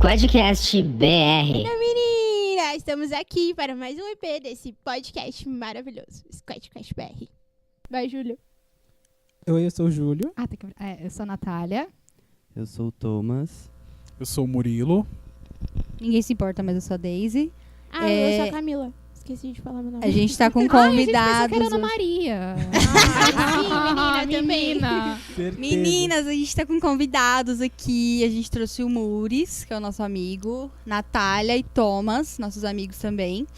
Podcast BR. Menina, estamos aqui para mais um EP desse podcast maravilhoso, Podcast BR. Vai, Júlio. Oi, eu sou o Júlio. Eu sou a Natália. Eu sou o Thomas. Eu sou o Murilo. Ninguém se importa, mas eu sou a Daisy. Eu sou a Camila. Esqueci de falar meu nome. A gente tá com A gente pensou convidados. que era Ana Maria. Sim, menina. Meninas, a gente tá com convidados aqui. A gente trouxe o Muris, que é o nosso amigo. Natália e Thomas, nossos amigos também.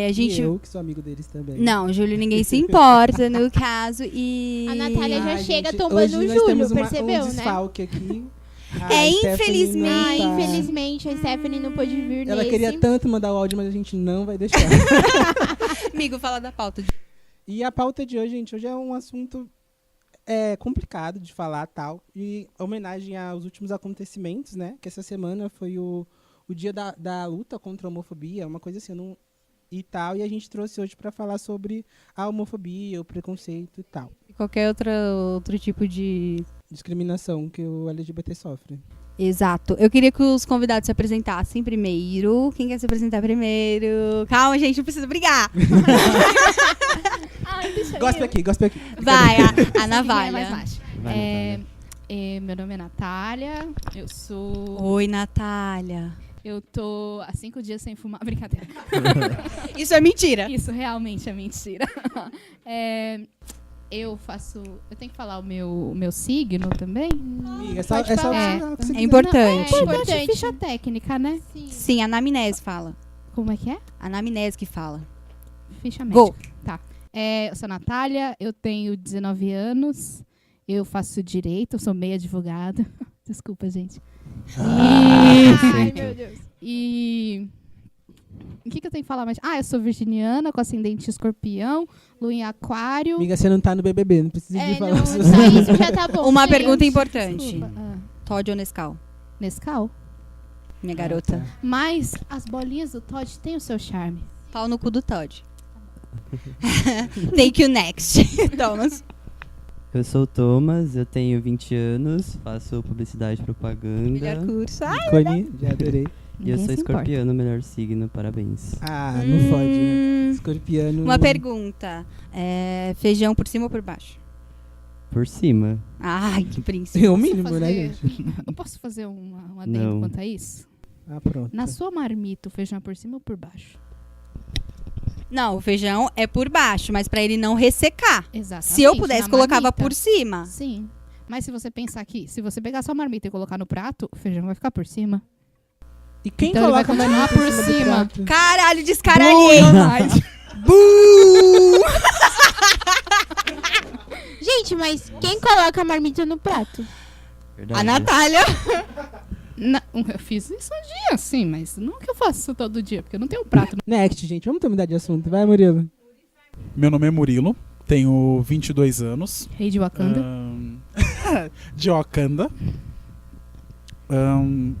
A gente... E eu, que sou amigo deles também. Não, Júlio, ninguém se importa, no caso. E A Natália já chega gente, tombando hoje o nós Júlio, temos percebeu, um né? desfalque aqui. Infelizmente. Infelizmente, a Stephanie não pôde vir Ela nesse. queria tanto mandar o áudio, mas a gente não vai deixar. Amigo, fala da pauta. E a pauta de hoje, gente, hoje é um assunto complicado de falar, tal. E homenagem aos últimos acontecimentos, né? Que essa semana foi o dia da luta contra a homofobia, uma coisa assim, e tal. E a gente trouxe hoje para falar sobre a homofobia, o preconceito e tal. Qualquer outro tipo de... Discriminação que o LGBT sofre. Exato. Eu queria que os convidados se apresentassem primeiro. Quem quer se apresentar primeiro? Calma, gente, não precisa brigar. Gospe aqui. Vai, a É mais navalha. baixo. Meu nome é Natália. Eu sou... Oi, Natália. Eu tô há 5 dias sem fumar. Brincadeira. Isso é mentira. Isso realmente é mentira. Eu tenho que falar o meu signo também? Amiga, Pode falar. É importante. É importante. Ficha técnica, né? Sim. Sim, a anamnese fala. Como é que é? A anamnese que fala. Ficha Go. médica. Tá. Eu sou a Natália, eu tenho 19 anos, eu faço direito, eu sou meio advogada. Desculpa, gente. Ai, meu Deus. E... O que eu tenho que falar mais? Eu sou virginiana, com ascendente escorpião, lua em aquário. Amiga, você não tá no BBB, não precisa de falar. Não, só isso já tá bom. Uma gente. pergunta importante. Desculpa. Todd ou Nescau? Nescau. Minha garota. tá. Mas as bolinhas do Todd têm o seu charme. Pau no cu do Todd. Take you next. Thomas. Eu sou o Thomas, eu tenho 20 anos, faço publicidade e propaganda. Melhor curso. Ícone, já adorei. E eu Ninguém sou se importa. escorpiano, melhor signo, parabéns. Não fode, né? Escorpiano. Uma pergunta. Feijão por cima ou por baixo? Por cima. Ai, que príncipe. É o mínimo, né, fazer- gente? Eu posso fazer um adendo Não. quanto a isso? Pronto. Na sua marmita, o feijão é por cima ou por baixo? Não, o feijão é por baixo, mas pra ele não ressecar. Exatamente. Se eu pudesse, na colocava marmita. por cima. Sim. Mas se você pensar aqui, se você pegar sua marmita e colocar no prato, o feijão vai ficar por cima. E quem Então ele vai coloca continuar marmita por do cima. prato? Caralho, descaralhei. Gente, mas quem coloca a marmita no prato? Verdade. A Natália. Não, eu fiz isso um dia, sim, mas não que eu faço todo dia, porque eu não tenho prato. Next, gente. Vamos mudar de assunto. Vai, Murilo. Meu nome é Murilo, tenho 22 anos. Rei de Wakanda. De Wakanda.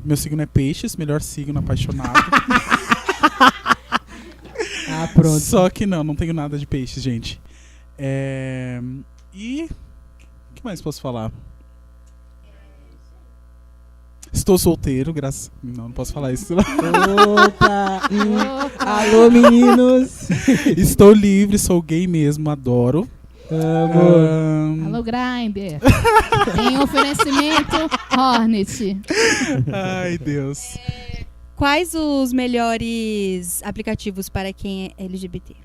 Meu signo é peixes, melhor signo apaixonado. Pronto. Só que não tenho nada de peixes, gente. E o que mais posso falar? Estou solteiro, graças... Não posso falar isso. Opa! Alô, meninos! Estou livre, sou gay mesmo, adoro. Amo. Alô, Grindr. Tem oferecimento Hornet. Ai, Deus. Quais os melhores aplicativos para quem é LGBT?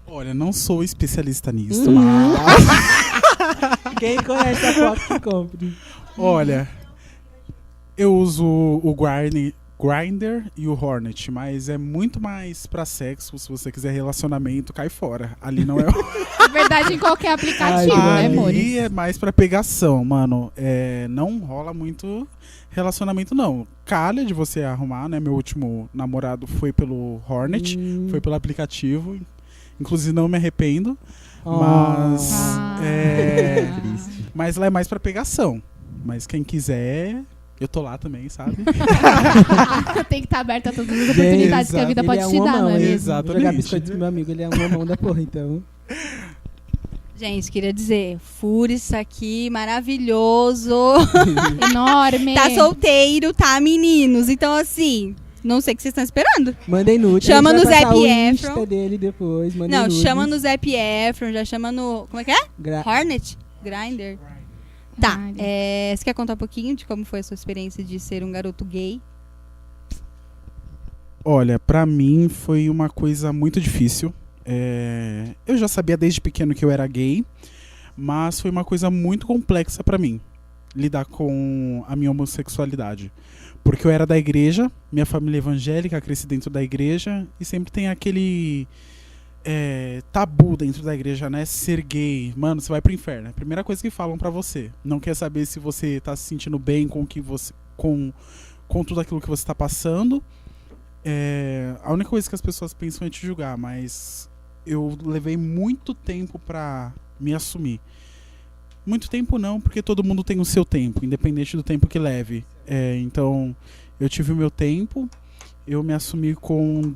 Olha, não sou especialista nisso, mas... Quem conhece a foto que compre? Olha, eu uso o Grindr e o Hornet, mas é muito mais pra sexo. Se você quiser relacionamento, cai fora. Ali não é... Na verdade, em qualquer aplicativo, né, amores? Ali é mais pra pegação, mano. Não rola muito relacionamento, não. Calha de você arrumar, né? Meu último namorado foi pelo Hornet, foi pelo aplicativo. Inclusive, não me arrependo. Mas... Triste. Mas lá é mais pra pegação. Mas quem quiser... Eu tô lá também, sabe? Tem que estar aberta a todas as oportunidades que a vida pode te dar, não é mesmo? Exatamente. Vou jogar biscoito pro meu amigo, ele é um homão da porra, então. Gente, queria dizer, Fures tá aqui, maravilhoso. Enorme. Tá solteiro, tá, meninos? Então, assim, não sei o que vocês estão esperando. Mandem nudes. Chama a gente no vai passar Zac o Efron. Insta dele depois. Mandem Não, nudes. chama no Zac Efron, já chama no... Como é que é? Hornet? Grindr? Tá, Grindr. você quer contar um pouquinho de como foi a sua experiência de ser um garoto gay? Olha, pra mim foi uma coisa muito difícil. Eu já sabia desde pequeno que eu era gay, mas foi uma coisa muito complexa pra mim lidar com a minha homossexualidade. Porque eu era da igreja, minha família é evangélica, cresci dentro da igreja, e sempre tem aquele tabu dentro da igreja, né? Ser gay, mano, você vai pro inferno. É a primeira coisa que falam pra você. Não quer saber se você tá se sentindo bem com o que você, com tudo aquilo que você tá passando. A única coisa que as pessoas pensam é te julgar, mas eu levei muito tempo pra me assumir. Muito tempo não, porque todo mundo tem o seu tempo, independente do tempo que leve. Então, eu tive o meu tempo, eu me assumi com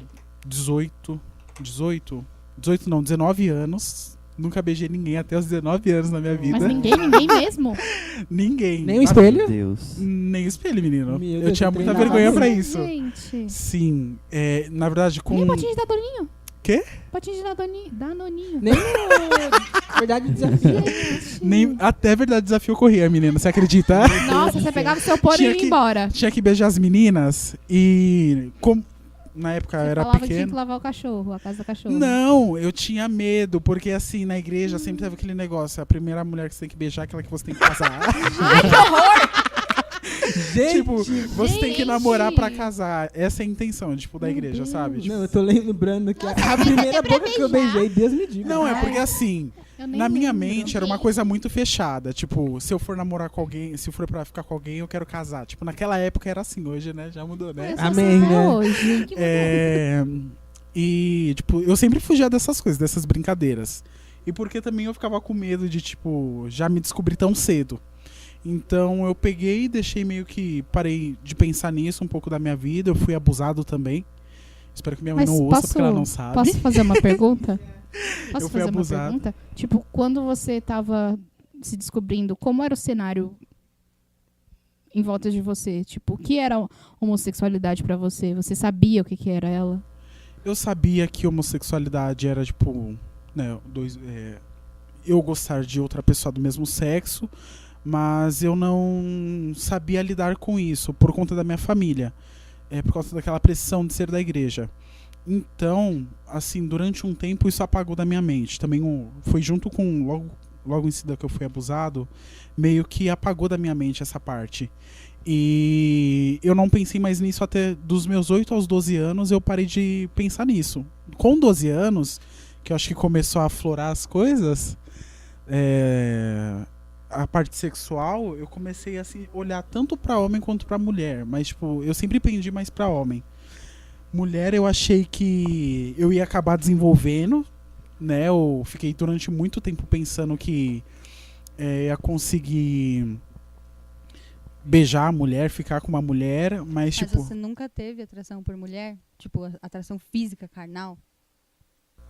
19 anos. Nunca beijei ninguém até os 19 anos na minha vida. Mas ninguém mesmo? Ninguém. Nem o espelho? Meu Deus. Nem o espelho, menino. Meu Eu Deus, tinha eu muita treinava vergonha assim. pra isso. Gente. Sim, na verdade com... Nem potinho de Danoninho. Quê? Potinho de Danoninho. Nem no Verdade Desafio. Nem, até verdade desafio corria, menina, você acredita? Nossa, você pegava o seu pôr e Tinha ia que- embora. Tinha que beijar as meninas e... Na época eu Você era falava que tinha que pequeno. lavar o cachorro, a casa do cachorro. Não, eu tinha medo, porque assim, na igreja sempre teve aquele negócio, a primeira mulher que você tem que beijar é aquela que você tem que casar. Ai, que horror! Gente, Tipo, você tem que gente. namorar pra casar. Essa é a intenção, tipo, da igreja, sabe? Tipo, não, eu tô lembrando que a primeira boca que eu beijei, Deus me diga. não, é porque assim, Eu nem na minha lembro. mente era uma coisa muito fechada. Tipo, se eu for namorar com alguém, se for pra ficar com alguém, eu quero casar. Tipo, naquela época era assim, hoje, né? Já mudou, né? Eu sou Amém, assim até né? hoje. E, tipo, eu sempre fugia dessas coisas, dessas brincadeiras. E porque também eu ficava com medo de, tipo, já me descobrir tão cedo. Então eu peguei e deixei meio que... Parei de pensar nisso um pouco da minha vida. Eu fui abusado também. Espero que minha mãe Mas não ouça, posso- porque ela não sabe. Posso fazer uma pergunta? Posso Eu fui fazer uma abusado. pergunta? Tipo, quando você tava se descobrindo, como era o cenário em volta de você? Tipo, o que era homossexualidade pra você? Você sabia o que era ela? Eu sabia que homossexualidade era, tipo... Né, eu gostar de outra pessoa do mesmo sexo... Mas eu não sabia lidar com isso por conta da minha família. Por conta daquela pressão de ser da igreja. Então, assim, durante um tempo isso apagou da minha mente. Também foi junto com, logo em seguida que eu fui abusado, meio que apagou da minha mente essa parte. E eu não pensei mais nisso até dos meus 8 aos 12 anos, eu parei de pensar nisso. Com 12 anos, que eu acho que começou a aflorar as coisas... A parte sexual, eu comecei a assim, olhar tanto pra homem quanto pra mulher. Mas, tipo, eu sempre pendi mais pra homem. Mulher, eu achei que eu ia acabar desenvolvendo, né? Eu fiquei durante muito tempo pensando que ia conseguir beijar a mulher, ficar com uma mulher. Mas, Mas tipo... você nunca teve atração por mulher? Tipo, atração física, carnal?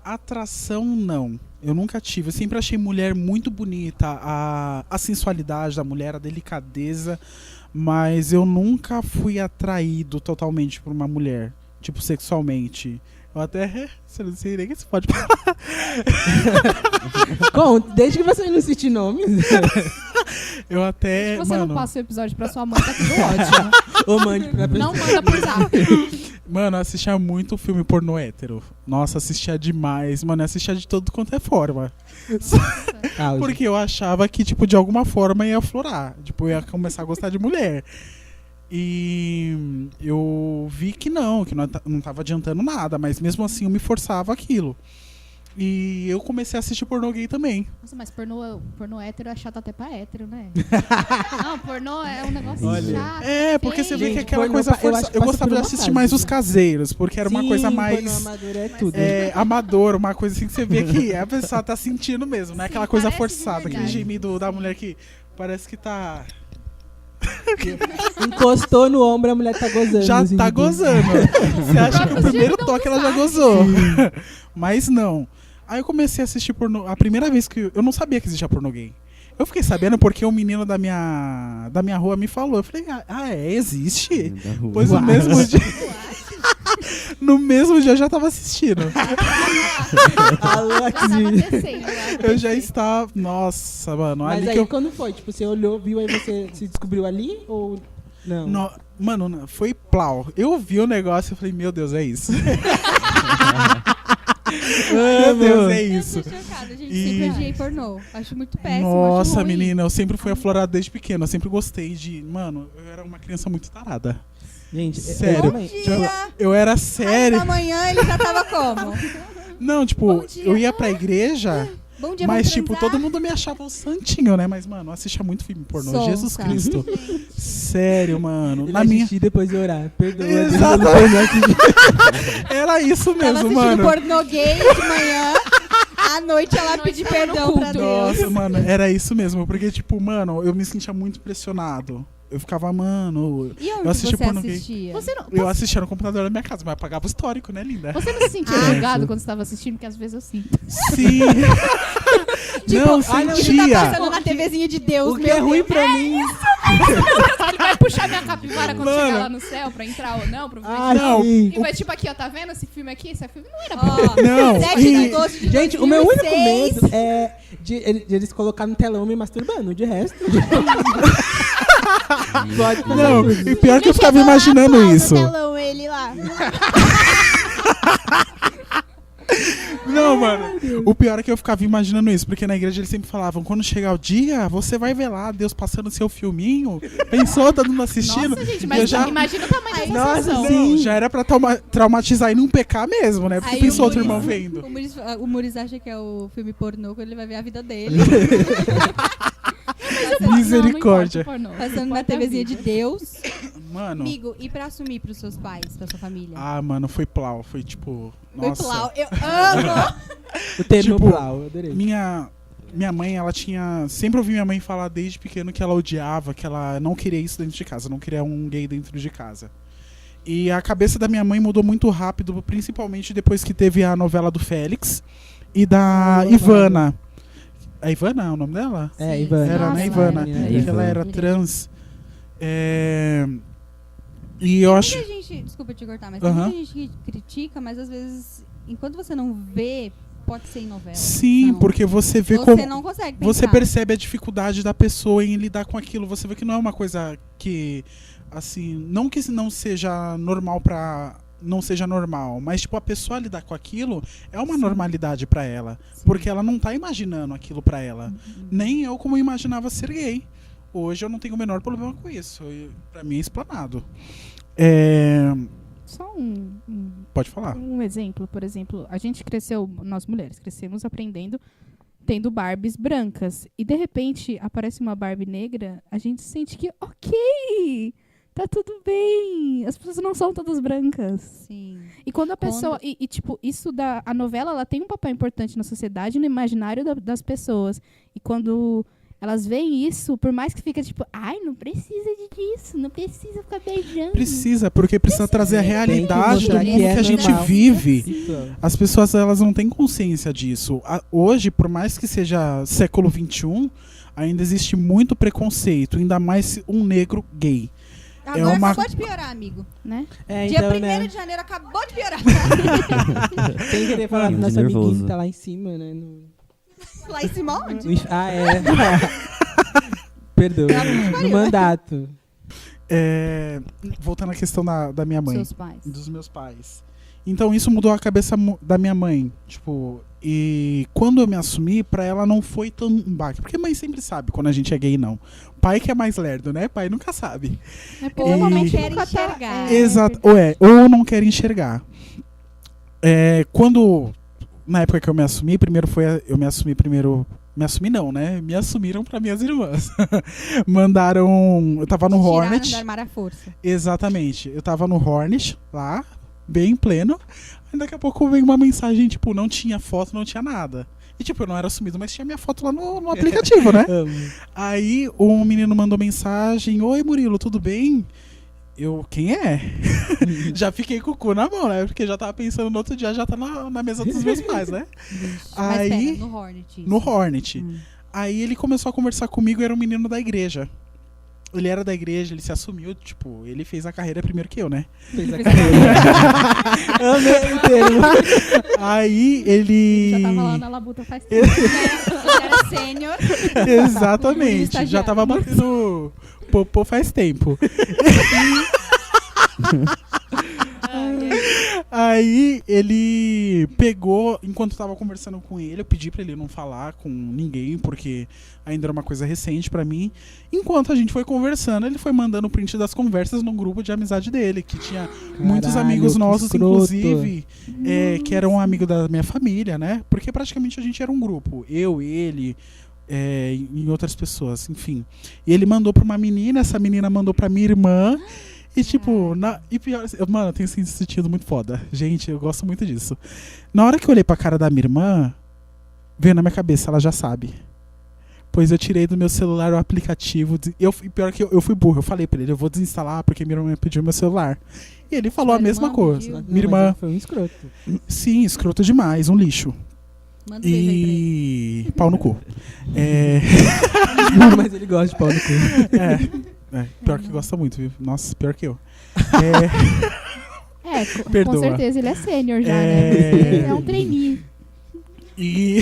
Atração, não. Eu nunca tive. Eu sempre achei mulher muito bonita. A sensualidade da mulher, a delicadeza. Mas eu nunca fui atraído totalmente por uma mulher. Tipo, sexualmente. Eu até... Você não sei nem que você pode falar. Desde que você não cite nomes. Eu até... Se você mano, não passa o episódio pra sua mãe, tá tudo ótimo. Ou mande pra Não pessoa. manda por zap. Mano, eu assistia muito filme pornô hétero. Nossa, assistia demais. Mano, eu assistia de todo quanto é forma. Auge. Porque eu achava que, tipo, de alguma forma ia aflorar. Tipo, eu ia começar a gostar de mulher. E eu vi que não tava adiantando nada. Mas mesmo assim eu me forçava aquilo. E eu comecei a assistir pornô gay também. Nossa, mas pornô hétero é chato até pra hétero, né? Não, pornô é um negócio Olha. chato. Porque você vê que Gente, aquela pornô coisa eu acho forçada. que Eu passa gostava por de uma assistir fase, mais os né? caseiros, porque era uma Sim, coisa pornô mais amador é tudo. amador, uma coisa assim que você vê que a pessoa tá sentindo mesmo, não é Sim, aquela coisa parece de forçada, aquele verdade. gemido da mulher que parece que tá. Encostou no ombro, a mulher tá gozando. Já assim, tá tipo. gozando. Você acha que o primeiro toque ela já gozou. Mas não. Aí eu comecei a assistir pornô. A primeira vez que eu não sabia que existia pornô gay. Eu fiquei sabendo porque um menino da minha rua me falou. Eu falei, existe? Da rua. Pois no mesmo dia. No mesmo dia eu já tava assistindo. Alô, Já tava Axi. descendo. Eu já estava. Nossa, mano. Mas Ali aí que eu. quando foi? Tipo, você olhou, viu, aí você se descobriu ali ou não? Mano, foi plau. Eu vi o negócio e falei, meu Deus, é isso. Meu Deus, é isso. Eu tô chocada, gente. E- Sempre odiei pornô. Acho muito péssimo. Nossa, acho ruim. menina, eu sempre fui aflorado desde pequeno. Eu sempre gostei de. Mano, eu era uma criança muito tarada. Gente, Sério. também. Dia. Eu era Aí sério. da manhã ele já tava como? Não, tipo, Bom dia. eu ia pra igreja, Bom dia, mas, vamos tipo, transar? todo mundo me achava um santinho, né? Mas, mano, eu assistia muito filme pornô. Sonsa. Jesus Cristo. Sério, mano. Ele Na minha. assistir depois de orar. Perdoa. Deus, Exato. eu não assisti. Era isso Tava mesmo, assistindo mano. pornô gay de manhã. À noite ela noite pediu ela no perdão pra culto. Deus. Nossa, mano, era isso mesmo. Porque, tipo, mano, eu me sentia muito pressionado. Eu ficava, mano. E onde Eu assisti você pornô gay. assistia? Você não, Eu assistia no computador da minha casa, mas apagava o histórico, né, linda? você não se sentia Ah, julgado quando você estava assistindo? Porque às vezes eu sinto. Sim. Não, Isso tá sentia. passando na TVzinha de Deus, O que meu é ruim Deus. pra mim. Ele vai puxar minha capivara quando Mano. chegar lá no céu pra entrar ou não, provavelmente Ah, Não. sim. E vai tipo aqui, ó, tá vendo esse filme aqui? Esse filme não era bom. Ó, Não, 7 e- de agosto de Gente, o meu único 2006. medo é de eles colocar no telão me masturbando. De resto. Pode fazer Não, tudo. e pior que eu ficava Chegou lá, imaginando pau no isso. telão, ele lá. Não, mano. O pior é que eu ficava imaginando isso, porque na igreja eles sempre falavam: quando chegar o dia, você vai ver lá Deus passando seu filminho. Pensou, todo mundo assistindo. Nossa, gente, E mas eu já. imagina o tamanho dessa Nossa, sensação. sim. Não, já era pra traumatizar e não pecar mesmo, né? Porque Aí pensou o outro irmão Muniz- vendo. O Muniz acha que é o filme pornô quando ele vai ver a vida dele. Misericórdia. Passando na TVzinha de Deus. Mano. Amigo, e pra assumir pros seus pais, pra sua família? Ah, mano, foi plau. Foi tipo. Foi Nossa. plau. Eu amo! O termo Tipo, plau, eu adorei. Minha mãe, ela tinha. Sempre ouvi minha mãe falar desde pequeno que ela odiava, que ela não queria isso dentro de casa, não queria um gay dentro de casa. E a cabeça da minha mãe mudou muito rápido, principalmente depois que teve a novela do Félix e da Ah, Ivana. A Ivana é o nome dela? É, Sim. Ivana. Era, Nossa, né, Ivana? menina, Que ela era Ivana. trans. E eu acho. Muita gente, desculpa te cortar, mas Aham. tem muita gente que critica, mas às vezes, enquanto você não vê, pode ser em novela. Sim, Não. porque você vê Você como. não consegue pensar. Você percebe a dificuldade da pessoa em lidar com aquilo. Você vê que não é uma coisa que, assim, não que não seja normal pra. Não seja normal, mas tipo, a pessoa lidar com aquilo é uma normalidade pra ela. Sim. Porque ela não tá imaginando aquilo pra ela. Nem eu como imaginava ser gay. Hoje eu não tenho o menor problema com isso. Pra mim é explanado. Só Pode falar. um exemplo, por exemplo, a gente cresceu, nós mulheres, crescemos aprendendo, tendo Barbies brancas. E de repente aparece uma Barbie negra, a gente sente que, ok, tá tudo bem. As pessoas não são todas brancas. Sim. E quando a pessoa. E, tipo, isso da. A novela ela tem um papel importante na sociedade e no imaginário das pessoas. E quando elas veem isso, por mais que fica tipo, ai, não precisa disso, não precisa ficar beijando. Precisa, porque precisa trazer a realidade do mostrar mundo que é que a gente normal. vive. Isso. As pessoas elas não têm consciência disso. Hoje, por mais que seja século XXI, ainda existe muito preconceito, ainda mais se um negro gay. Agora uma- acabou de piorar, amigo. Né? É, Dia então, 1º né? de janeiro acabou de piorar. Sem querer falar do Fico nosso nervoso. amiguinho que tá lá em cima, né? Lá em cima onde? Ah, é. Perdoa. No mandato. Voltando à questão da minha mãe. Seus pais. Dos meus pais. Então isso mudou a cabeça da minha mãe. Tipo, e quando eu me assumi, pra ela não foi tão um baque. Porque mãe sempre sabe quando a gente é gay, não. Pai que é mais lerdo, né? Pai nunca sabe. Ou não E- quer Nunca tá- enxergar. Exato. Ou não quer enxergar. Quando. Na época que eu me assumi, eu me assumi primeiro. Me assumi não, né? Me assumiram pra minhas irmãs. Mandaram. Eu tava no Tiraram Hornet. do armário à força. Exatamente. Eu tava no Hornet, lá, bem pleno. Aí daqui a pouco vem uma mensagem, tipo, não tinha foto, não tinha nada. E tipo, eu não era assumido, mas tinha minha foto lá no aplicativo, né? Amo. Aí um menino mandou mensagem: oi Murilo, tudo bem? Quem é? Já fiquei com o cu na mão, né? Porque já tava pensando no outro dia, já tá na mesa dos meus pais, né? Mas Aí, pera, no Hornet. isso. no Hornet. Aí ele começou a conversar comigo, era um menino da igreja. Ele era da igreja, ele se assumiu, tipo, ele fez a carreira primeiro que eu, né? Fez a carreira. Amei o termo. Aí ele... Já tava lá na labuta faz tempo. Ele era sênior. Exatamente, já Estagiário. tava batendo popô faz tempo. Aí ele pegou, enquanto eu tava conversando com ele, eu pedi pra ele não falar com ninguém, porque ainda era uma coisa recente pra mim. Enquanto a gente foi conversando, ele foi mandando print das conversas num grupo de amizade dele, que tinha muitos amigos que nossos, escroto. inclusive, que eram amigos da minha família, né? Porque praticamente a gente era um grupo. Eu, ele, e outras pessoas, enfim. E ele mandou pra uma menina, essa menina mandou pra minha irmã. E tipo, e pior, mano, eu tenho esse sentido muito foda. Gente, eu gosto muito disso. Na hora que eu olhei pra cara da minha irmã, veio na minha cabeça, ela já sabe. Pois eu tirei do meu celular o aplicativo. E pior que eu fui burro, eu falei pra ele, eu vou desinstalar porque minha irmã pediu meu celular. E ele falou a Sua mesma irmã coisa. pediu? Não, Minha mas irmã, foi um escroto. sim, escroto demais, um lixo. Manda um beijo aí pra ele. E pau no cu. Mas ele gosta de pau no cu. Pior que gosta muito, viu? Nossa, pior que eu. Com Perdoa. certeza ele é sênior já, É. né? Ele é um trainee. E...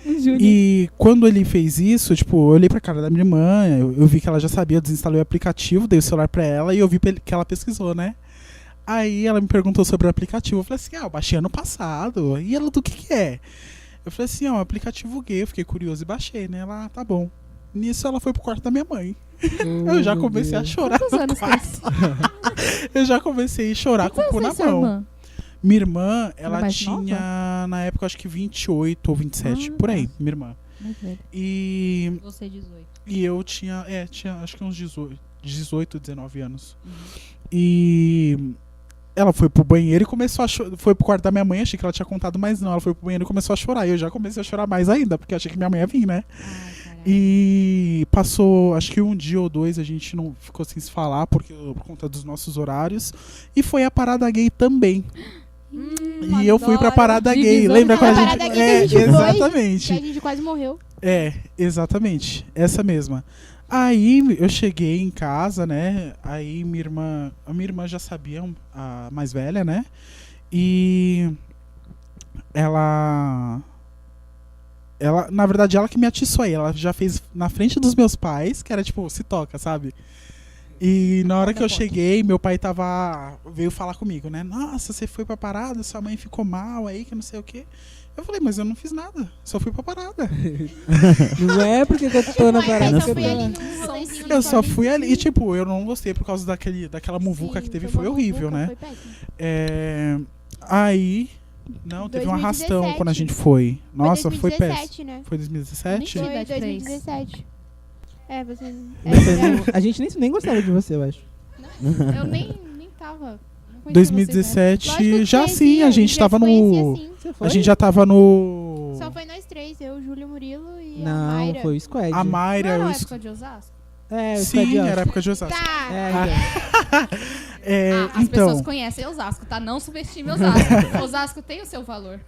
Um júnior. E quando ele fez isso, tipo, eu olhei pra cara da minha irmã, eu vi que ela já sabia, eu desinstalei o aplicativo, dei o celular pra ela e eu vi que ela pesquisou, né? Aí ela me perguntou sobre o aplicativo, eu falei assim, eu baixei ano passado. E ela, do que é? Eu falei assim, um aplicativo gay, eu fiquei curioso e baixei, né? Ela, tá bom. Nisso ela foi pro quarto da minha mãe. Eu já comecei a chorar Quantos no anos quarto. tem? Eu já comecei a chorar com o cu na Quantos anos tem sua mão. irmã? Minha irmã, ela mais tinha, na época, acho que 28 ou 27, Ah, por aí, tá. minha irmã. Mais velho. E Você 18. eu tinha acho que uns 18, 19 anos. E ela foi pro banheiro e começou a chorar. Foi pro quarto da minha mãe, achei que ela tinha contado, mas não. Ela foi pro banheiro e começou a chorar. E eu já comecei a chorar mais ainda, porque eu achei que minha mãe ia vir, né? Ai, caralho. E passou, acho que um dia ou dois, a gente não ficou sem se falar, por conta dos nossos horários. E foi a parada gay também. E eu fui pra adoro. parada gay. Divisão Lembra de quando a Foi a gente... parada gay que a gente foi. exatamente. Que a gente quase morreu. Exatamente. Essa mesma. Aí eu cheguei em casa, né? Aí a minha irmã já sabia, a mais velha, né? E ela, na verdade, ela que me atiçou aí. Ela já fez na frente dos meus pais, que era tipo, se toca, sabe? E na hora que eu cheguei, meu pai veio falar comigo, né? Nossa, você foi pra parada, sua mãe ficou mal aí, que não sei o quê. Eu falei, mas eu não fiz nada, só fui pra parada. Não é porque que eu tô na Mas parada. eu que só eu fui tô ali lá. num rolezinho Eu só de fui ali e, tipo, eu não gostei por causa daquela muvuca Sim, que teve, uma foi horrível, muvuca, né? foi péssimo. Aí, não, teve um 2017. arrastão quando a gente foi. Nossa, foi 2017, péssimo. né? Foi 2017? Nem Foi idade pra 2017. Você... Você não- a gente nem gostava de você, eu acho. Eu nem tava. Não conhecia 2017, Lógico que já conhecia, sim, a gente já tava se conhecia, no... sim. Você foi? A gente já tava no... Só foi nós três, eu, Júlio, Murilo e a Não, Mayra. foi o Squad. A Mayra... Não era eu a es- época de Osasco? É, o Squad Sim, Osasco. era época de Osasco. Tá. Então. As pessoas Então, conhecem Osasco, tá? Não subestime Osasco. Osasco tem o seu valor.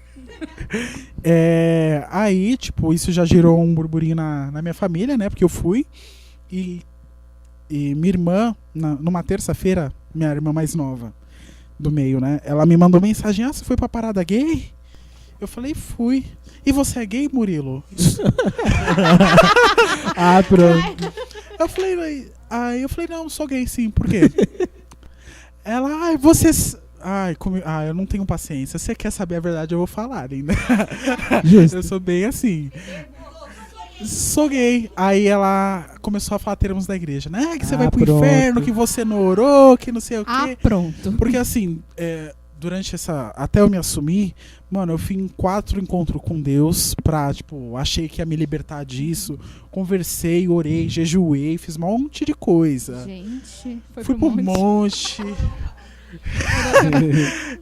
aí, tipo, isso já gerou um burburinho na minha família, né? Porque eu fui e minha irmã, numa terça-feira, minha irmã mais nova do meio, né? Ela me mandou mensagem, você foi pra parada gay? Eu falei, fui. E você é gay, Murilo? Ah, pronto. Aí eu falei, não sou gay sim, por quê? Ela, você... eu não tenho paciência. Você quer saber a verdade, eu vou falar ainda. Justo. Eu sou bem assim. Sou gay. Aí ela começou a falar termos da igreja, né? Que você vai pro pronto. inferno, que você não orou, que não sei o quê. Pronto. Porque assim, durante até eu me assumir, mano, eu fui em 4 encontros com Deus pra, tipo, achei que ia me libertar disso. Conversei, orei, jejuei, fiz um monte de coisa. Gente, foi Fui pro pro monte. monte.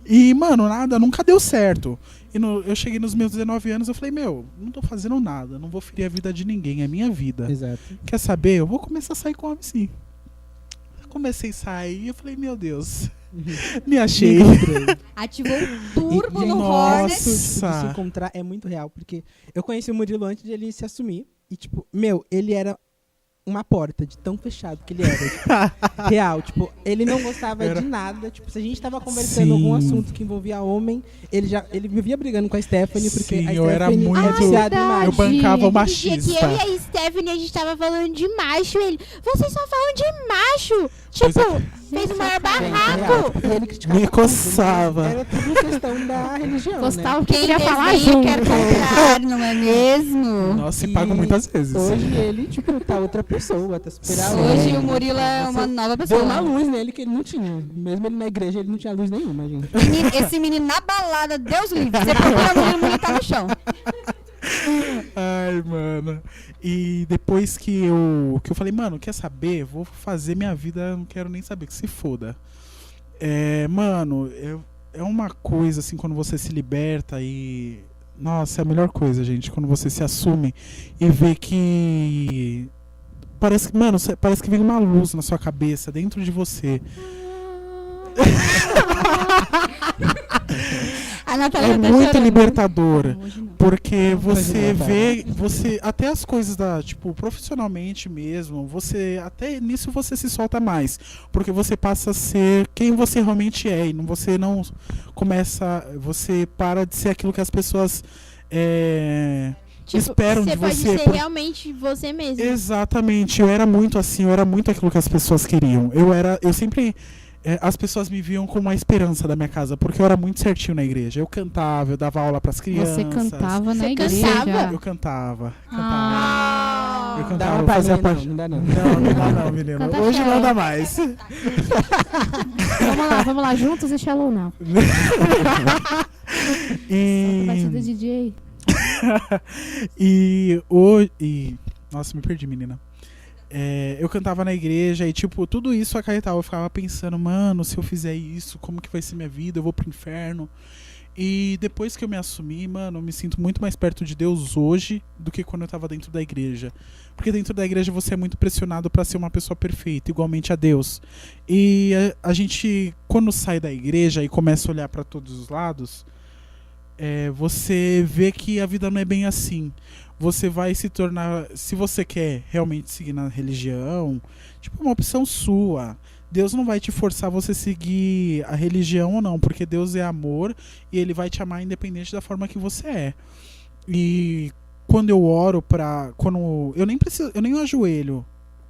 E, mano, nada, nunca deu certo. E eu cheguei nos meus 19 anos, eu falei, não tô fazendo nada, não vou ferir a vida de ninguém, é minha vida. Exato. Quer saber? Eu vou começar a sair com homem, sim. Comecei a sair e eu falei, meu Deus, me achei. Ativou o turbo no nossa. Hornet. Se encontrar é muito real, porque eu conheci o Murilo antes de ele se assumir. E, tipo, ele era uma porta de tão fechado que ele era. Tipo, real, tipo, ele não gostava de nada. Tipo, se a gente tava conversando algum assunto que envolvia homem, ele vivia brigando com a Stephanie, porque Sim, a eu era Stephanie muito- é viciada em Eu macho. bancava o No dia que machista. eu e a Stephanie, a gente tava falando de macho, ele, vocês só falam de macho. Pois Tipo, fez o maior Gente, barraco. real, ele criticava Me tudo, coçava. mas era tudo questão da religião, Gostava né? porque queria falar desenha junto. quer comprar, não é mesmo? Nossa, e pago muitas vezes. Hoje ele, tipo, tá outra pessoa, tá super Hoje alegre. o Murilo é uma nova Deu pessoa. uma luz nele que ele não tinha. Mesmo ele na igreja, ele não tinha luz nenhuma, gente. Esse menino na balada, Deus livre. Você procura o Murilo tá no chão. Ai, mano. E depois que eu falei, mano, quer saber? Vou fazer minha vida, não quero nem saber, que se foda. Mano, é uma coisa assim, quando você se liberta e... Nossa, é a melhor coisa, gente, quando você se assume e vê que... Parece que vem uma luz na sua cabeça, dentro de você. A Natália É tá muito chorando. libertador. Hoje não. Porque você Imagina, vê, até as coisas tipo, profissionalmente mesmo, até nisso você se solta mais. Porque você passa a ser quem você realmente é. E você não você para de ser aquilo que as pessoas esperam de Você pode você. ser realmente você mesmo. Exatamente, eu era muito assim, eu era muito aquilo que as pessoas queriam. Eu sempre... as pessoas me viam como uma esperança da minha casa, porque eu era muito certinho na igreja. Eu cantava, eu dava aula pras crianças. Você cantava na Você igreja. cantava? Eu cantava. Ah. Eu Dá cantava, uma eu fazia palhinha, parte. não dá não. Não dá não, menino. Canta Hoje Shallow. não dá mais. Vamos lá, juntos e Shallow Now. Vai ser do E, DJ. nossa, me perdi, menina. Eu cantava na igreja e, tipo, tudo isso acarretava. Eu ficava pensando, mano, se eu fizer isso, como que vai ser minha vida? Eu vou pro inferno. E depois que eu me assumi, mano, eu me sinto muito mais perto de Deus hoje do que quando eu tava dentro da igreja. Porque dentro da igreja você é muito pressionado pra ser uma pessoa perfeita, igualmente a Deus. E a gente, quando sai da igreja e começa a olhar pra todos os lados, você vê que a vida não é bem assim. Você vai se tornar, se você quer realmente seguir na religião, tipo, uma opção sua. Deus não vai te forçar você seguir a religião ou não, porque Deus é amor e Ele vai te amar independente da forma que você é. E quando eu oro eu nem ajoelho,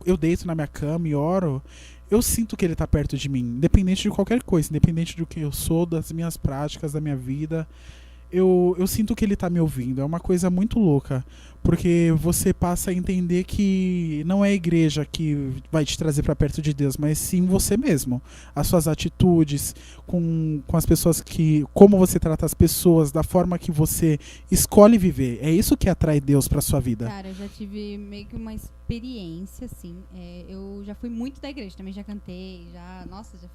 eu deito na minha cama e oro, eu sinto que Ele tá perto de mim, independente de qualquer coisa, independente do que eu sou, das minhas práticas, da minha vida. Eu sinto que ele tá me ouvindo. É uma coisa muito louca. Porque você passa a entender que não é a igreja que vai te trazer pra perto de Deus, mas sim você mesmo. As suas atitudes, com as pessoas como você trata as pessoas, da forma que você escolhe viver. É isso que atrai Deus pra sua vida. Cara, eu já tive meio que uma experiência, assim. Eu já fui muito da igreja, também já cantei, já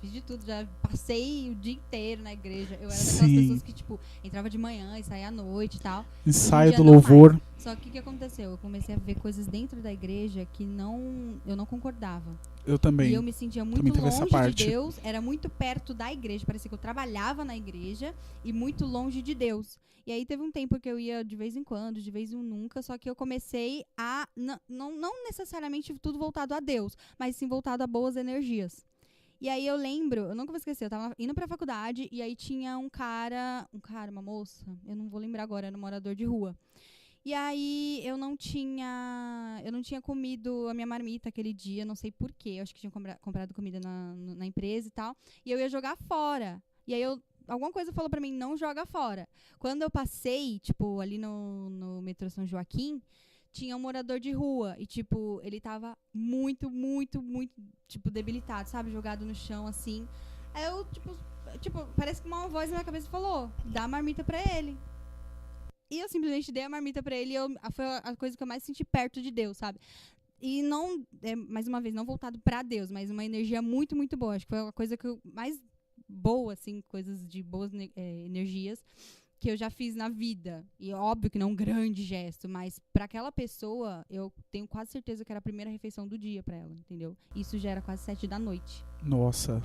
fiz de tudo, já passei o dia inteiro na igreja. Eu era daquelas Sim. pessoas que, tipo, entrava de manhã e saía à noite e tal. Ensaio dia do não louvor. Só que o que aconteceu? Eu comecei a ver coisas dentro da igreja que eu não concordava. Eu também. E eu me sentia muito Também teve essa longe parte. de Deus, era muito perto da igreja, parecia que eu trabalhava na igreja e muito longe de Deus. E aí teve um tempo que eu ia de vez em quando, de vez em nunca, só que eu comecei a, não necessariamente tudo voltado a Deus, mas sim voltado a boas energias. E aí eu lembro, eu nunca vou esquecer, eu tava indo pra faculdade e aí tinha uma moça, eu não vou lembrar agora, era um morador de rua. E aí eu não tinha comido a minha marmita aquele dia, não sei porquê. Eu acho que tinha comprado comida na empresa e tal. E eu ia jogar fora. E aí alguma coisa falou pra mim, não joga fora. Quando eu passei, tipo, ali no metrô São Joaquim, tinha um morador de rua. E, tipo, ele tava muito, muito, muito, tipo, debilitado, sabe? Jogado no chão, assim. Aí eu, tipo, parece que uma voz na minha cabeça falou, dá a marmita pra ele. E eu simplesmente dei a marmita pra ele e foi a coisa que eu mais senti perto de Deus, sabe? E não, mais uma vez, não voltado pra Deus, mas uma energia muito, muito boa. Acho que foi a coisa que eu mais boa, assim, coisas de boas energias que eu já fiz na vida. E óbvio que não um grande gesto, mas para aquela pessoa, eu tenho quase certeza que era a primeira refeição do dia para ela, entendeu? Isso já era quase 7 da noite. Nossa.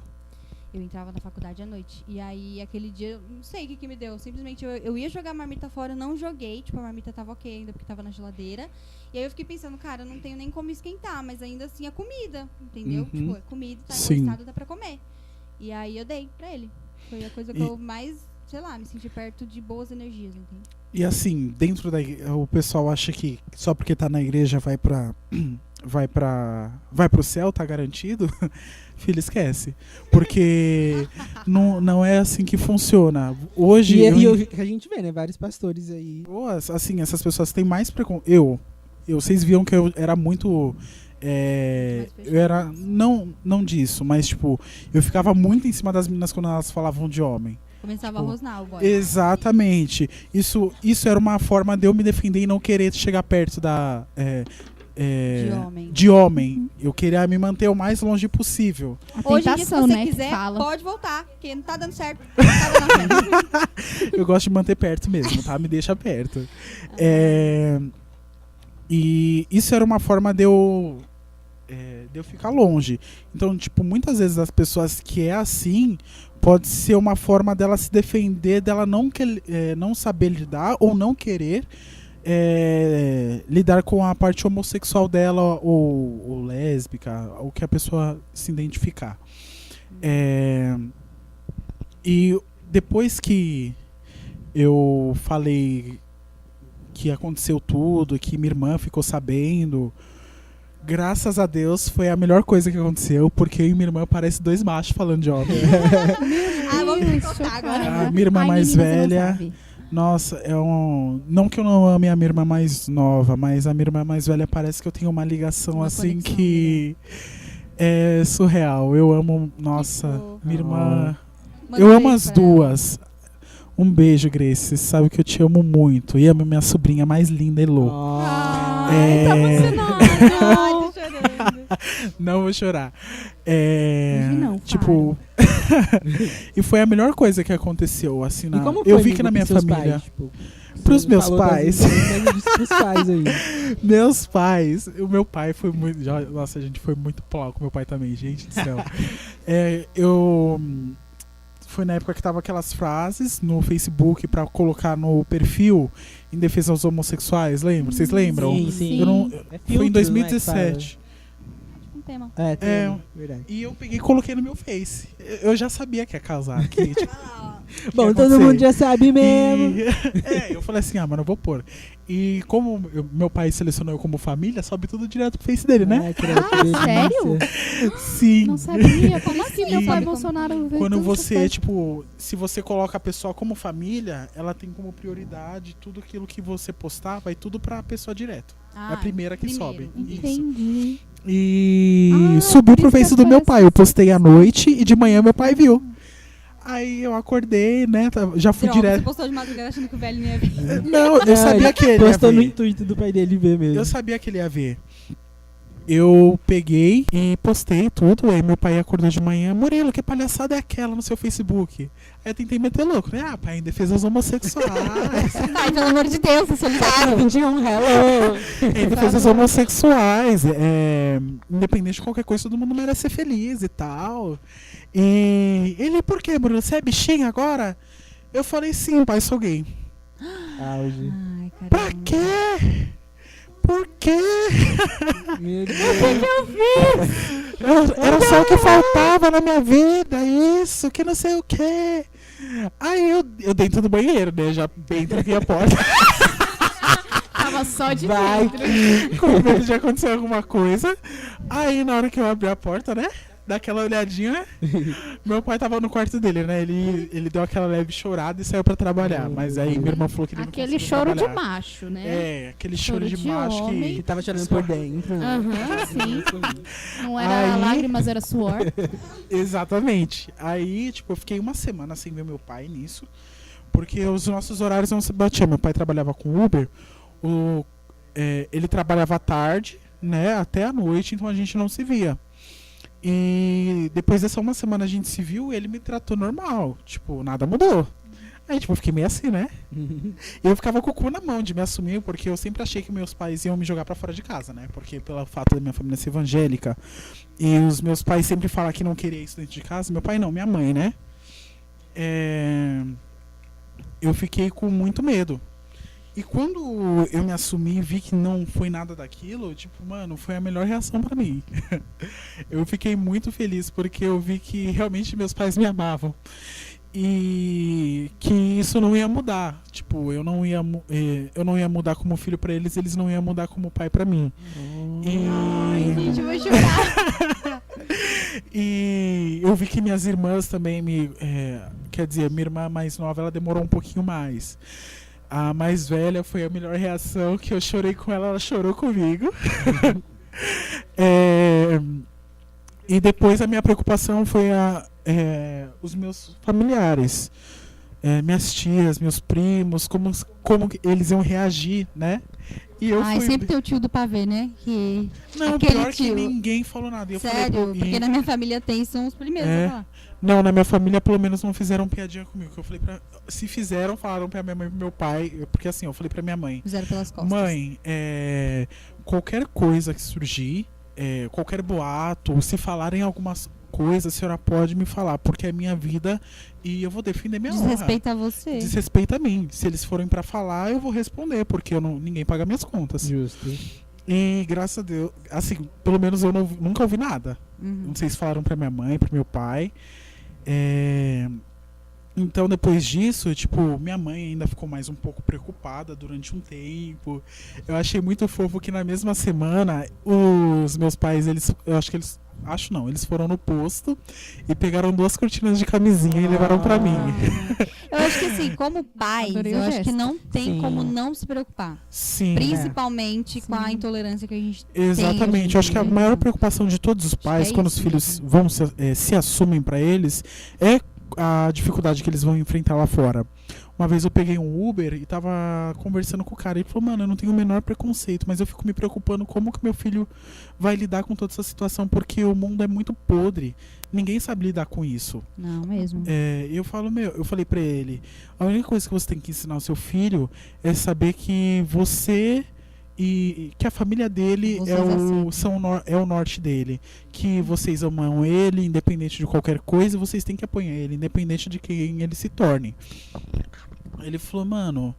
Eu entrava na faculdade à noite. E aí, aquele dia, eu não sei o que me deu. Simplesmente, eu ia jogar a marmita fora, eu não joguei. Tipo, a marmita tava ok ainda, porque tava na geladeira. E aí, eu fiquei pensando, cara, eu não tenho nem como esquentar. Mas ainda assim, é comida, entendeu? Uhum. Tipo, é comida, tá Sim. encostado, dá pra comer. E aí, eu dei pra ele. Foi a coisa que eu mais, sei lá, me senti perto de boas energias, entende? E assim, dentro da o pessoal acha que só porque tá na igreja vai pro céu, tá garantido. Filho, esquece. Porque não é assim que funciona. Hoje A gente vê, né? Vários pastores aí. assim, essas pessoas têm mais preconceito. Vocês viam que eu era muito eu era não disso, mas tipo, eu ficava muito em cima das meninas quando elas falavam de homem. Começava Tipo, a rosnar o boy. Exatamente. Isso era uma forma de eu me defender e não querer chegar perto de homem. Eu queria me manter o mais longe possível. A Hoje em dia, se tentação, você né, que quiser, fala. pode voltar, porque não tá dando certo. Não tá dando certo. Eu gosto de manter perto mesmo, tá? Me deixa perto. E isso era uma forma de eu ficar longe. Então, tipo, muitas vezes as pessoas que é assim, pode ser uma forma dela se defender, dela não saber lidar ou não querer lidar com a parte homossexual dela ou lésbica, ou que a pessoa se identificar. E depois que eu falei que aconteceu tudo, que minha irmã ficou sabendo, graças a Deus foi a melhor coisa que aconteceu, porque eu e minha irmã parecem dois machos falando de homem. Vamos me contar agora. A minha irmã Ai, mais menina, você não velha, sabe. nossa, não que eu não ame a minha irmã mais nova, mas a minha irmã mais velha parece que eu tenho uma ligação Uma assim conexão, que é surreal. Eu amo, nossa, fofo. minha irmã. Manda Eu um amo beijo as pra ela. duas. Um beijo, Grace. Você sabe que eu te amo muito. E amo minha sobrinha mais linda, Elô. Ai, tá É. emocionado. Ai, tô chorando. Não vou chorar. Hoje não, tipo. E foi a melhor coisa que aconteceu, assim, E como eu foi, vi que na minha pros seus família. pais, tipo, Pros você meus falou das pais. irmãs, mas disse pros pais aí. Meus pais, o meu pai foi muito. Nossa, a gente foi muito plau com meu pai também, gente do céu. Foi na época que tava aquelas frases no Facebook pra colocar no perfil em defesa aos homossexuais, lembra? Vocês lembram? Sim, sim. Eu não- É Foi em filtro, 2017. Um tema. Né, que fala. Verdade. E eu peguei e coloquei no meu Face. Eu já sabia que ia causar. Que, tipo, Bom, ia todo acontecer. mundo já sabe mesmo. Eu falei assim, mano, eu vou pôr. E como meu pai selecionou eu como família, sobe tudo direto pro Face dele, né? Ai, que delícia. sério? Sim. Não sabia. Como assim meu E pai Bolsonaro vê Quando tantas você, coisas? tipo, se você coloca a pessoa como família, ela tem como prioridade tudo aquilo que você postar, vai tudo pra pessoa direto. É a primeira que sobe. Isso. Entendi. E Ah, subiu por pro isso que Face do aparece meu pai. Eu assim. postei à noite e de manhã meu pai viu. Aí eu acordei, né? Já fui Droga, Você direto. postou de madrugada achando que o velho não ia ver. Não, eu Não, sabia ele que ele ia postou no ver. intuito do pai dele ver mesmo. Eu sabia que ele ia ver. Eu peguei e postei tudo. Aí meu pai acordou de manhã. Murilo, que palhaçada é aquela no seu Facebook? Aí eu tentei meter louco, né? Ah, pai, em defesa dos homossexuais. Ai, pelo amor de Deus, você solitário. 21, hello! Em defesa dos homossexuais. Independente de qualquer coisa, todo mundo merece ser feliz e tal. E ele, por quê, Murilo? Você é bichinho agora? Eu falei, sim, pai, sou gay. Auge. Ai, caramba. Pra quê? Por quê? Meu Deus. Era só o que faltava na minha vida, isso, que não sei o quê. Aí eu dentro do banheiro, né? Já bem tranquei a porta. Tava só de Vai dentro. Com medo de acontecer alguma coisa. Aí na hora que eu abri a porta, né? Daquela olhadinha, meu pai tava no quarto dele, né? Ele deu aquela leve chorada e saiu pra trabalhar. Mas aí minha irmã falou que ele não Aquele conseguiu choro de trabalhar. macho, né? Aquele choro Choro de de macho homem. Que que. tava chorando por dentro. Aham, sim. Não era Aí- lágrimas, era suor. Exatamente. Aí, tipo, eu fiquei uma semana sem ver meu pai nisso. Porque os nossos horários não se batiam. Meu pai trabalhava com Uber. Ele trabalhava à tarde, né? Até à noite, então a gente não se via. E depois dessa uma semana a gente se viu, ele me tratou normal. Tipo, nada mudou. Aí, tipo, eu fiquei meio assim, né? Eu ficava com o cu na mão de me assumir, porque eu sempre achei que meus pais iam me jogar pra fora de casa, né? Porque pelo fato da minha família ser evangélica, e os meus pais sempre falam que não queria isso dentro de casa. Meu pai não, minha mãe, né? Eu fiquei com muito medo. E quando eu me assumi e vi que não foi nada daquilo, tipo, mano, foi a melhor reação pra mim. Eu fiquei muito feliz porque eu vi que realmente meus pais me amavam. E que isso não ia mudar. Tipo, eu não ia mudar como filho pra eles, eles não iam mudar como pai pra mim. Ai, gente, eu vou chorar. E eu vi que minhas irmãs também quer dizer, minha irmã mais nova, ela demorou um pouquinho mais. A mais velha foi a melhor reação, que eu chorei com ela, ela chorou comigo. E depois a minha preocupação foi os meus familiares. Minhas tias, meus primos, como que eles iam reagir, né? E eu fui... sempre tem o tio do pavê, né? Que... Não, aquele pior que tio. ninguém falou nada. Eu Sério? falei, Porque na minha família tem, são os primeiros a falar. Não, na minha família pelo menos não fizeram piadinha comigo. Que eu falei se fizeram, falaram pra minha mãe e pro meu pai. Porque assim, eu falei pra minha mãe: Fizeram pelas costas. mãe, qualquer coisa que surgir, qualquer boato, se falarem algumas coisas, a senhora pode me falar, porque é minha vida e eu vou defender minha honra. Desrespeita você. Desrespeita a mim. Se eles forem pra falar, eu vou responder, porque ninguém paga minhas contas. Justo. E graças a Deus, assim, pelo menos eu nunca ouvi nada. Uhum. Não sei se falaram pra minha mãe, pro meu pai. Então, depois disso, tipo, minha mãe ainda ficou mais um pouco preocupada durante um tempo. Eu achei muito fofo que na mesma semana, os meus pais, eles foram no posto e pegaram 2 cortinas de camisinha e levaram pra mim. Eu acho que assim, como pais, Adorei o eu acho gesto. que não tem Sim. como não se preocupar. Sim. Principalmente com a Sim. intolerância que a gente tem. Exatamente. Eu acho que a maior preocupação de todos os pais, é quando os isso filhos vão se assumem pra eles, é a dificuldade que eles vão enfrentar lá fora. Uma vez eu peguei um Uber e tava conversando com o cara. E ele falou, mano, eu não tenho o menor preconceito, mas eu fico me preocupando como que meu filho vai lidar com toda essa situação, porque o mundo é muito podre. Ninguém sabe lidar com isso. Não, mesmo. Eu falei pra ele, a única coisa que você tem que ensinar ao seu filho é saber que você e que a família dele Vocês aceitam. é o norte dele, que vocês amam ele independente de qualquer coisa, vocês têm que apoiar ele independente de quem ele se torne. Ele falou, mano,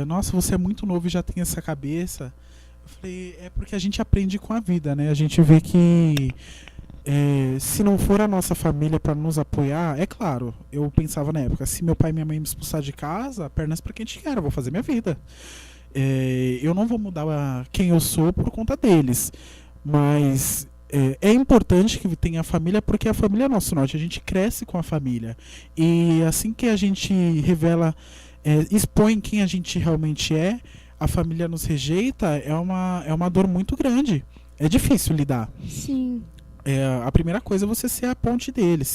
nossa, você é muito novo e já tem essa cabeça. Eu falei, é porque a gente aprende com a vida, né? A gente vê que se não for a nossa família pra nos apoiar, é claro, eu pensava na época, se meu pai e minha mãe me expulsar de casa, pernas pra quem te quer, eu vou fazer minha vida. Eu não vou mudar quem eu sou por conta deles, mas é importante que tenha a família, porque a família é nosso norte, a gente cresce com a família, e assim que a gente revela, expõe quem a gente realmente é, a família nos rejeita, é uma dor muito grande, é difícil lidar. Sim. A primeira coisa é você ser a ponte dele,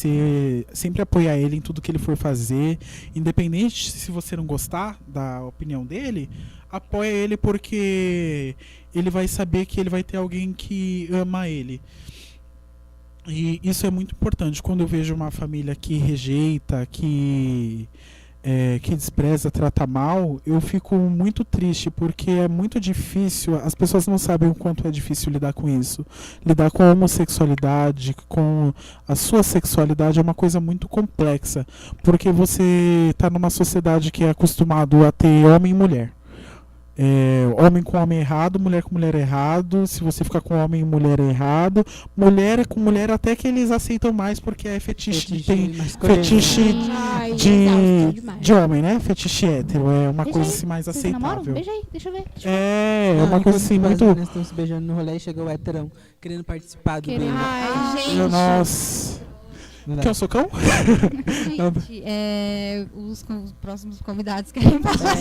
sempre apoiar ele em tudo que ele for fazer, independente se você não gostar da opinião dele, apoia ele, porque ele vai saber que ele vai ter alguém que ama ele. E isso é muito importante. Quando eu vejo uma família que rejeita, que despreza, trata mal, eu fico muito triste, porque é muito difícil, as pessoas não sabem o quanto é difícil lidar com isso. Lidar com a homossexualidade, com a sua sexualidade é uma coisa muito complexa, porque você está numa sociedade que é acostumado a ter homem e mulher. Homem com homem errado, mulher com mulher errado. Se você ficar com homem e mulher é errado. Mulher é com mulher até que eles aceitam mais, porque é fetiche. Tem fetiche Ai, exausto demais. de homem, né? Fetiche hétero. É uma Beija coisa aí. assim mais Vocês namoram? aceitável. Beija aí, deixa eu ver. É uma coisa assim As muito. meninas estão se beijando no rolê e chegou o héterão querendo participar do Querendo. beijo. Ai, gente. Nossa. Não dá. Quer um socão? Gente, os próximos convidados querem falar.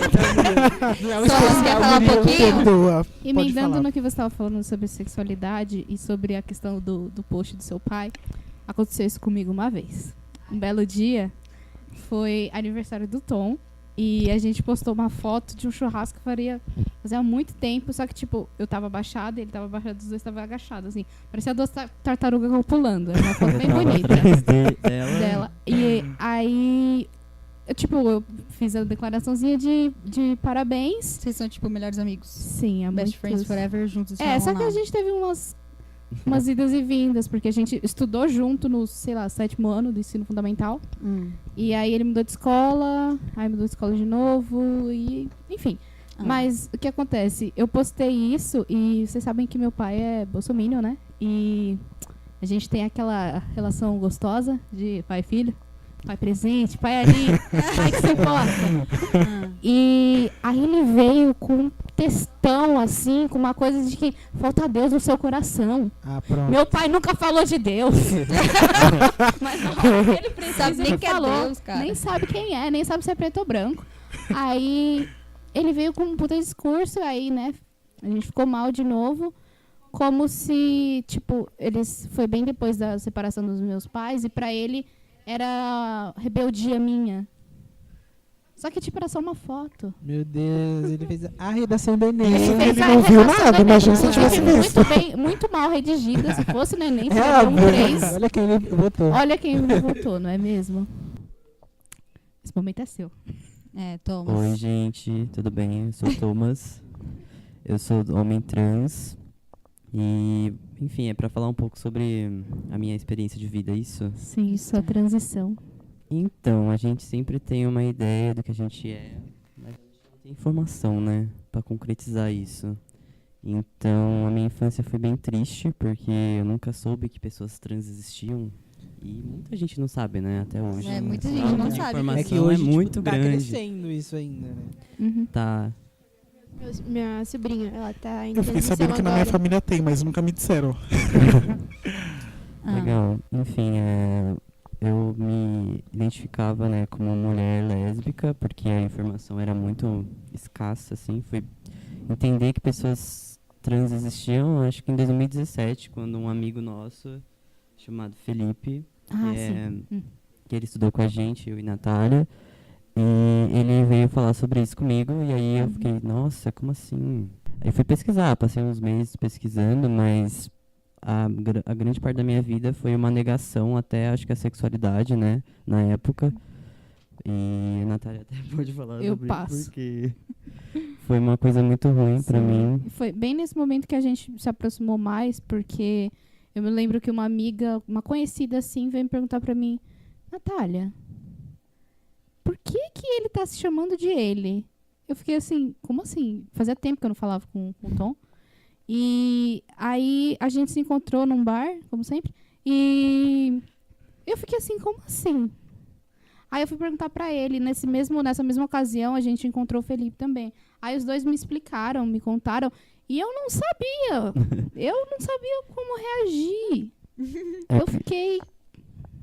Não é um Só você quer falar um Murilo. pouquinho? Perdoa. Emendando falar. no que você estava falando sobre sexualidade e sobre a questão do post do seu pai, aconteceu isso comigo uma vez. Um belo dia, foi aniversário do Tom, E a gente postou uma foto de um churrasco que fazia muito tempo, só que, tipo, eu tava abaixada, ele tava abaixado, os dois estavam agachados, assim. Parecia duas tartarugas pulando. Era uma foto bem Eu tava bonita atrás dela. dela. E aí, eu fiz a declaraçãozinha de parabéns. Vocês são, tipo, melhores amigos. Sim, há Best friends muitos... forever, juntos. Só que a gente teve umas idas e vindas, porque a gente estudou junto no, sei lá, 7º ano do ensino fundamental. E aí ele mudou de escola, aí mudou de escola de novo, e enfim. Mas o que acontece? Eu postei isso e vocês sabem que meu pai é bolsominion, né? E a gente tem aquela relação gostosa de pai e filho. Pai presente, pai ali, pai que se importa. E aí ele veio com um textão, assim, com uma coisa de que falta Deus no seu coração. Pronto. Meu pai nunca falou de Deus. Mas na hora que ele precisa, Sabe nem ele que é falou. Deus, cara. Nem sabe quem é, nem sabe se é preto ou branco. Aí ele veio com um puta discurso, aí, né, a gente ficou mal de novo. Como se, tipo, foi bem depois da separação dos meus pais, e pra ele era rebeldia minha. Só que, tipo, era só uma foto. Meu Deus, ele fez a redação do Enem. Isso fez ele a não viu redação nada, do Enem, imagina se eu tivesse visto. muito mal redigida. Se fosse no Enem, seria É, um 3. olha quem ele votou. Olha quem me votou, não é mesmo? Esse momento é seu. Thomas. Oi, gente, tudo bem? Eu sou o Thomas. Eu sou homem trans. E, enfim, é pra falar um pouco sobre a minha experiência de vida, é isso? Sim, sua transição. Então, a gente sempre tem uma ideia do que a gente é, mas a gente não tem informação, né, pra concretizar isso. Então, a minha infância foi bem triste, porque eu nunca soube que pessoas trans existiam. E muita gente não sabe, né, até hoje. Muita A gente falta não de sabe. informação É que hoje muito tipo, tá grande. crescendo isso ainda, né? Uhum. Tá. Minha sobrinha, ela tá em Eu fiquei transição sabendo que na minha agora. família tem, mas nunca me disseram. Legal. Enfim, eu me identificava, né, como mulher lésbica, porque a informação era muito escassa, assim. Foi entender que pessoas trans existiam, acho que em 2017, quando um amigo nosso, chamado Felipe, que ele estudou com a gente, eu e Natália, e ele veio falar sobre isso comigo, e aí eu fiquei, nossa, como assim? Aí fui pesquisar, passei uns meses pesquisando, mas a grande parte da minha vida foi uma negação até, acho que a sexualidade, né, na época. E a Natália até pode falar Eu sobre passo. isso, porque foi uma coisa muito ruim pra mim. Foi bem nesse momento que a gente se aproximou mais, porque eu me lembro que uma amiga, uma conhecida assim, veio me perguntar pra mim, Natália, por que ele tá se chamando de ele? Eu fiquei assim, como assim? Fazia tempo que eu não falava com o Tom. E aí a gente se encontrou num bar, como sempre, e eu fiquei assim, como assim? Aí eu fui perguntar pra ele, nessa mesma ocasião a gente encontrou o Felipe também. Aí os dois me explicaram, me contaram, e eu não sabia. Eu não sabia como reagir. Eu fiquei...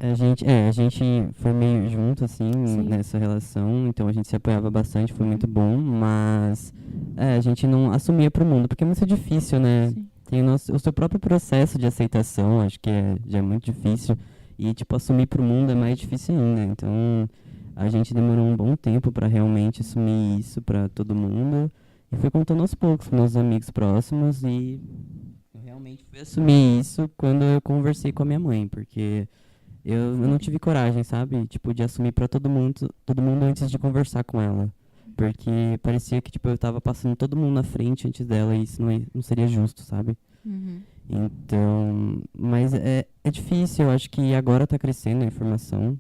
A gente foi meio junto, assim, Sim. nessa relação, então a gente se apoiava bastante, foi muito bom, mas a gente não assumia pro mundo, porque é muito difícil, né? Sim. Tem o seu próprio processo de aceitação, acho que já é muito difícil, e, tipo, assumir pro mundo é mais difícil ainda, então a gente demorou um bom tempo pra realmente assumir isso pra todo mundo, e foi contando aos poucos com nossos amigos próximos, e eu realmente fui assumir isso quando eu conversei com a minha mãe, porque... Eu não tive coragem, sabe? Tipo, de assumir pra todo mundo antes de conversar com ela. Porque parecia que, tipo, eu tava passando todo mundo na frente antes dela e isso não seria justo, sabe? Então, mas é difícil, eu acho que agora tá crescendo a informação.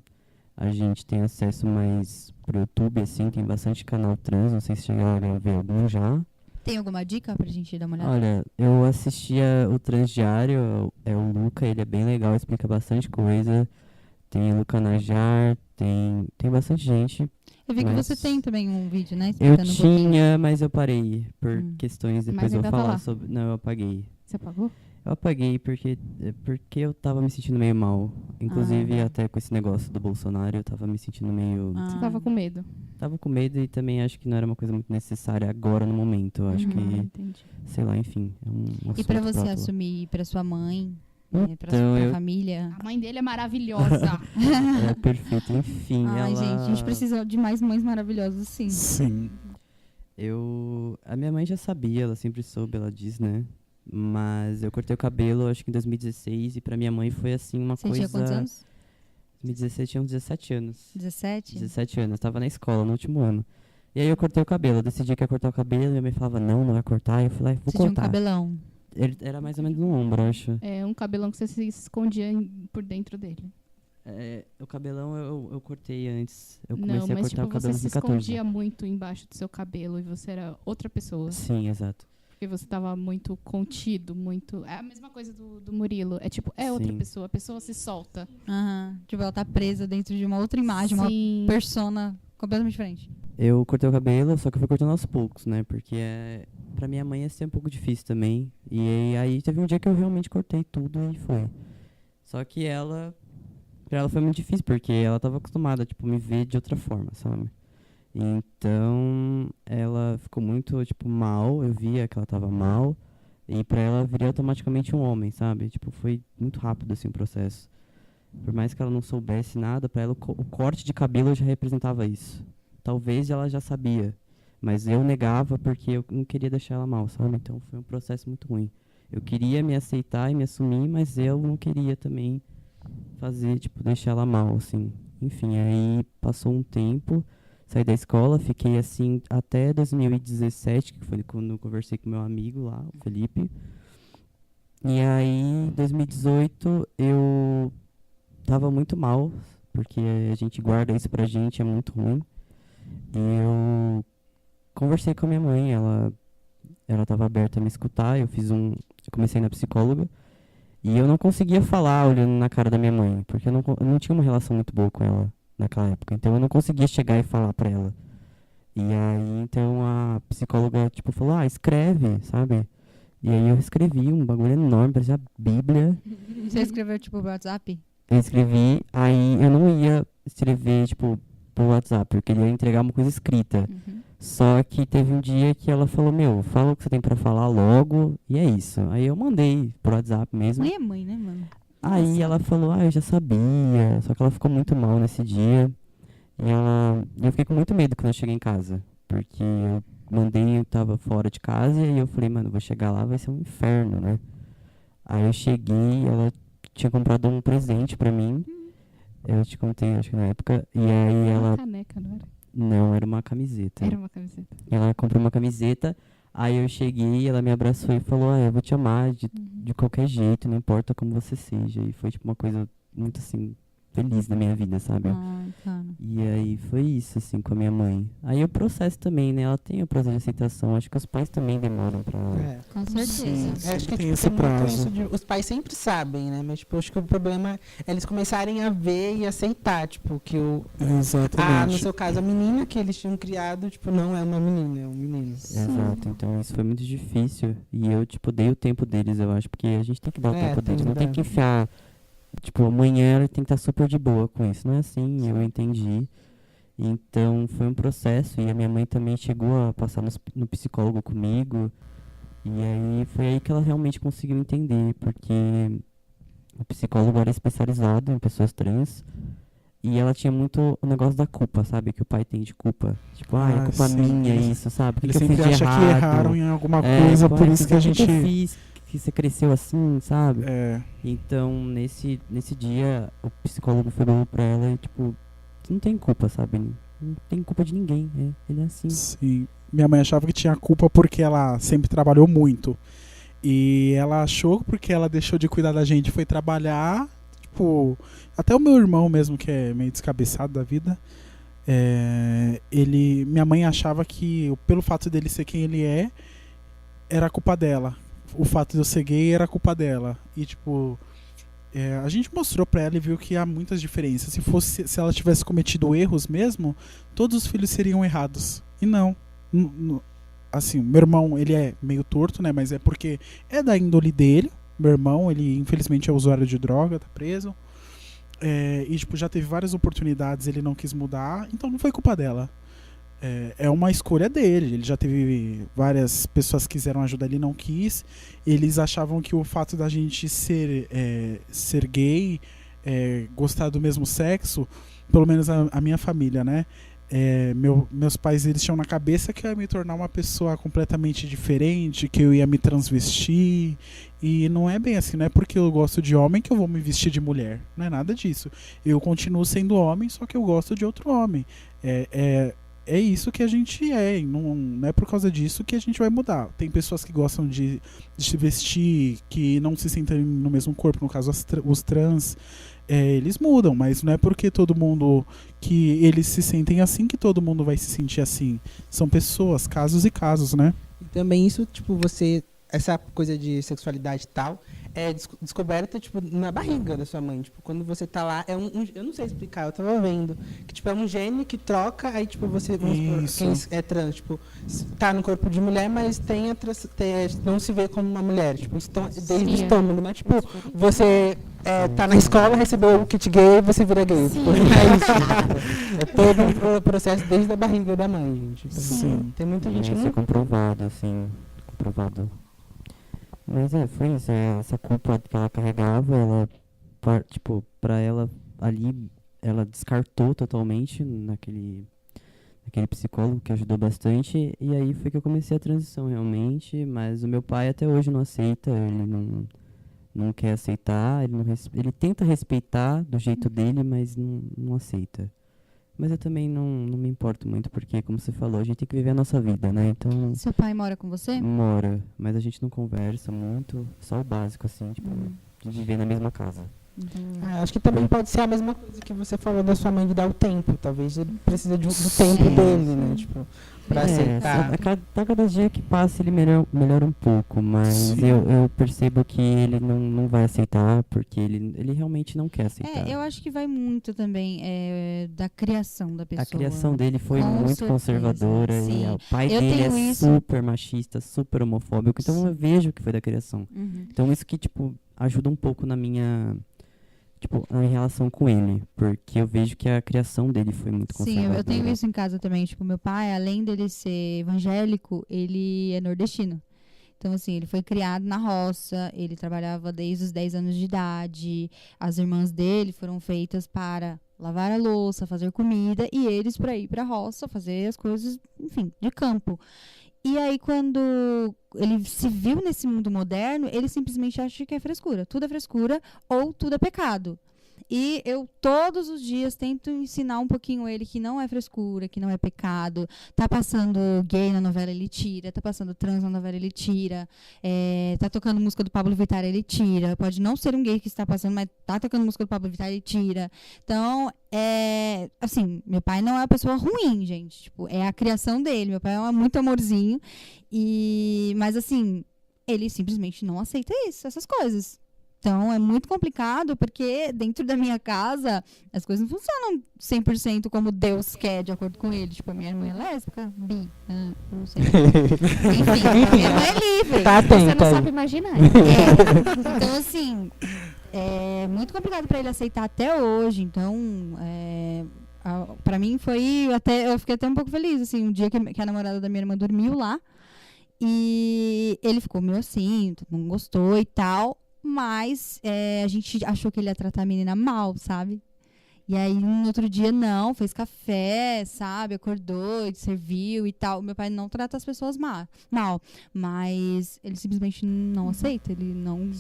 A gente tem acesso mais pro YouTube, assim, tem bastante canal trans, não sei se chegaram a ver algum já. Tem alguma dica pra gente dar uma olhada? Olha, eu assistia o Transdiário, é o Luca, ele é bem legal, explica bastante coisa. Tem o Luca Najar, tem bastante gente. Eu vi que mas você tem também um vídeo, né? Eu Explicando um pouquinho. tinha, mas eu parei por questões, Mas depois eu ainda vou tá falar lá. sobre... Não, eu apaguei. Você apagou? Eu apaguei porque eu tava me sentindo meio mal. Inclusive, Ah. até com esse negócio do Bolsonaro, eu tava me sentindo meio... Ah. Você tava com medo. Tava com medo e também acho que não era uma coisa muito necessária agora, no momento. Eu acho que, Entendi. sei lá, enfim, é um E assunto pra você próprio. assumir pra sua mãe, pra Então, sua eu- família. A mãe dele é maravilhosa. É perfeito, enfim. Ai, ela... gente, a gente precisa de mais mães maravilhosas, sim. Sim. A minha mãe já sabia, ela sempre soube, ela diz, né? Mas eu cortei o cabelo, acho que em 2016, e pra minha mãe foi assim uma Você coisa... tinha quantos anos? 2016 tinha uns 17 anos. 17? 17 anos, tava na escola, no último ano. E aí eu cortei o cabelo, eu decidi que ia cortar o cabelo, e minha mãe falava, não vai cortar, eu falei, vou Você tinha um cortar. cabelão. Era mais ou menos no ombro, acho. É um cabelão que você se escondia por dentro dele. O cabelão eu cortei antes. Eu Não, comecei a mas cortar tipo, o cabelo você em se 2014. escondia muito embaixo do seu cabelo e você era outra pessoa. Sim, exato. Porque você tava muito contido, muito... É a mesma coisa do Murilo. É tipo, é outra Sim. pessoa. A pessoa se solta. Aham. Tipo, ela tá presa dentro de uma outra imagem, uma Sim. persona completamente diferente. Eu cortei o cabelo, só que eu fui cortando aos poucos, né? Porque pra minha mãe ia ser um pouco difícil também. E aí teve um dia que eu realmente cortei tudo e foi. Só que pra ela foi muito difícil, porque ela tava acostumada, tipo, me ver de outra forma, sabe? Então, ela ficou muito, tipo, mal. Eu via que ela tava mal. E pra ela, eu virei automaticamente um homem, sabe? Tipo, foi muito rápido, assim, o processo. Por mais que ela não soubesse nada, pra ela o corte de cabelo já representava isso. Talvez ela já sabia, mas eu negava porque eu não queria deixar ela mal, sabe? Então foi um processo muito ruim. Eu queria me aceitar e me assumir, mas eu não queria também fazer, tipo, deixar ela mal, assim. Enfim, aí passou um tempo, saí da escola, fiquei assim até 2017, que foi quando eu conversei com meu amigo lá, o Felipe. E aí, em 2018, eu tava muito mal, porque a gente guarda isso pra gente, é muito ruim. E eu conversei com a minha mãe, ela tava aberta a me escutar, eu comecei na psicóloga, e eu não conseguia falar olhando na cara da minha mãe, porque eu não tinha uma relação muito boa com ela naquela época, então eu não conseguia chegar e falar pra ela. E aí, então, a psicóloga, tipo, falou, escreve, sabe? E aí eu escrevi um bagulho enorme, parecia a Bíblia. Você escreveu, tipo, pro WhatsApp? Eu escrevi, aí eu não ia escrever, tipo, pro WhatsApp, eu queria entregar uma coisa escrita. Uhum. Só que teve um dia que ela falou, fala o que você tem pra falar logo, e é isso. Aí eu mandei pro WhatsApp mesmo. Mãe é mãe, né, mano? Aí ela falou, eu já sabia, só que ela ficou muito mal nesse dia. E eu fiquei com muito medo quando eu cheguei em casa, porque eu eu tava fora de casa, e eu falei, mano, vou chegar lá, vai ser um inferno, né? Aí eu cheguei, ela tinha comprado um presente pra mim, eu te contei, acho que na época, e aí Uma ela... caneca, não era? Não, era uma camiseta. Era uma camiseta. Ela comprou uma camiseta, aí eu cheguei, ela me abraçou e falou, eu vou te amar de qualquer jeito, não importa como você seja. E foi tipo uma coisa muito assim, feliz na minha vida, sabe? Ai, cara. E aí foi isso, assim, com a minha mãe. Aí o processo também, né? Ela tem o processo de aceitação, acho que os pais também demoram pra... Com certeza. Eu acho que Tem tipo, esse muito prazo. isso os pais sempre sabem, né? Mas tipo, eu acho que o problema é eles começarem a ver e aceitar, tipo, que no Exatamente. seu caso, a menina que eles tinham criado, tipo, não é uma menina, é um menino. Exato, então isso foi muito difícil. E eu, tipo, dei o tempo deles, eu acho, porque a gente tem que dar o tempo tem deles, que não tem dar. que enfiar. Tipo, amanhã ela tem que estar super de boa com isso. Não é assim, eu entendi. Então foi um processo, e a minha mãe também chegou a passar no psicólogo comigo. E aí foi aí que ela realmente conseguiu entender, porque o psicólogo era especializado em pessoas trans. E ela tinha muito o negócio da culpa, sabe? Que o pai tem de culpa. Tipo, é culpa sim. minha isso, sabe? O que Ele eu fiz sempre de acha errado? que erraram em alguma coisa, tipo, por "Ai, isso que a o gente... que eu fiz que você cresceu assim, sabe? É, Então, nesse dia, o psicólogo falou pra ela, tipo, você não tem culpa, sabe? Não tem culpa de ninguém, ele é assim. sim. Minha mãe achava que tinha culpa porque ela sempre trabalhou muito. E ela achou, porque ela deixou de cuidar da gente, foi trabalhar. Tipo, até o meu irmão mesmo, que é meio descabeçado da vida, minha mãe achava que, pelo fato dele ser quem ele é, era culpa dela. O fato de eu ser gay era culpa dela. E, tipo, a gente mostrou pra ela e viu que há muitas diferenças. Se ela tivesse cometido erros mesmo, todos os filhos seriam errados. E não. Assim, meu irmão, ele é meio torto, né? Mas é porque é da índole dele. Meu irmão, ele infelizmente é usuário de droga, tá preso. E tipo, já teve várias oportunidades, ele não quis mudar. Então não foi culpa dela. É uma escolha dele. Ele já teve várias pessoas que quiseram ajudar, ele não quis. Eles achavam que o fato da gente ser gay, gostar do mesmo sexo, pelo menos a minha família, né? Meus pais, eles tinham na cabeça que eu ia me tornar uma pessoa completamente diferente, que eu ia me transvestir. E não é bem assim, não é porque eu gosto de homem que eu vou me vestir de mulher. Não é nada disso. Eu continuo sendo homem, só que eu gosto de outro homem. É isso que a gente é, e não é por causa disso que a gente vai mudar. Tem pessoas que gostam de se vestir, que não se sentem no mesmo corpo, no caso os trans, eles mudam, mas não é porque todo mundo que eles se sentem assim que todo mundo vai se sentir assim. São pessoas, casos e casos, né? E também isso, tipo, essa coisa de sexualidade e tal, é descoberta, tipo, na barriga da sua mãe. Tipo, quando você tá lá, eu não sei explicar, eu tava vendo. Que, tipo, é um gene que troca, aí, tipo, você, vamos supor, quem é trans, tipo, tá no corpo de mulher, mas não se vê como uma mulher. Tipo, desde o estômago, né? Tipo, você tá na escola, recebeu o kit gay, você vira gay. Tipo, é isso. É todo um processo desde a barriga da mãe, gente. Tipo, Sim. Tem muita gente que Isso é não... comprovado, assim, comprovado. Mas foi isso, essa culpa que ela carregava, tipo, pra ela ali, ela descartou totalmente naquele psicólogo que ajudou bastante, e aí foi que eu comecei a transição realmente, mas o meu pai até hoje não aceita, ele não quer aceitar, ele tenta respeitar do jeito dele, mas não aceita. Mas eu também não me importo muito, porque, como você falou, a gente tem que viver a nossa vida, né? Então, Seu pai mora com você? mora, mas a gente não conversa muito, só o básico, assim, tipo, de viver na mesma casa. Acho que também pode ser a mesma coisa que você falou da sua mãe de dar o tempo. Talvez ele precisa do tempo dele, né? Tipo, pra aceitar. Cada dia que passa ele melhora um pouco, mas eu percebo que ele não vai aceitar, porque ele realmente não quer aceitar. Eu acho que vai muito também da criação da pessoa. A criação dele foi Com muito certeza, conservadora, sim. e o pai Eu dele tenho é isso. super machista, super homofóbico, então eu vejo que foi da criação. Uhum. Então isso que, tipo, ajuda um pouco na minha relação com ele, porque eu vejo que a criação dele foi muito Sim, conservadora. eu tenho isso em casa também. Tipo, meu pai, além dele ser evangélico, ele é nordestino. Então, assim, ele foi criado na roça, ele trabalhava desde os 10 anos de idade, as irmãs dele foram feitas para lavar a louça, fazer comida, e eles para ir para a roça, fazer as coisas, enfim, de campo. E aí, quando ele se viu nesse mundo moderno, ele simplesmente acha que é frescura. Tudo é frescura ou tudo é pecado. E eu, todos os dias, tento ensinar um pouquinho ele que não é frescura, que não é pecado. Tá passando gay na novela, ele tira. Tá passando trans na novela, ele tira. Tá tocando música do Pablo Vittar, ele tira. Pode não ser um gay que está passando, mas tá tocando música do Pablo Vittar, ele tira. Então, assim, meu pai não é uma pessoa ruim, gente. Tipo, é a criação dele. Meu pai é muito amorzinho. Mas, assim, ele simplesmente não aceita essas coisas. Então, é muito complicado, porque dentro da minha casa, as coisas não funcionam 100% como Deus quer, de acordo com ele. Tipo, a minha irmã é lésbica, bi, não sei. Enfim, a minha irmã é livre. Tá Você atenta não aí. sabe imaginar. Então, assim, é muito complicado para ele aceitar até hoje. Então, pra mim foi eu fiquei até um pouco feliz, assim, um dia que a namorada da minha irmã dormiu lá, e ele ficou meio assim, não gostou e tal. Mas a gente achou que ele ia tratar a menina mal, sabe? E aí, no outro dia, não, fez café, sabe? Acordou, serviu e tal. Meu pai não trata as pessoas mal, mas ele simplesmente não aceita. Ele não...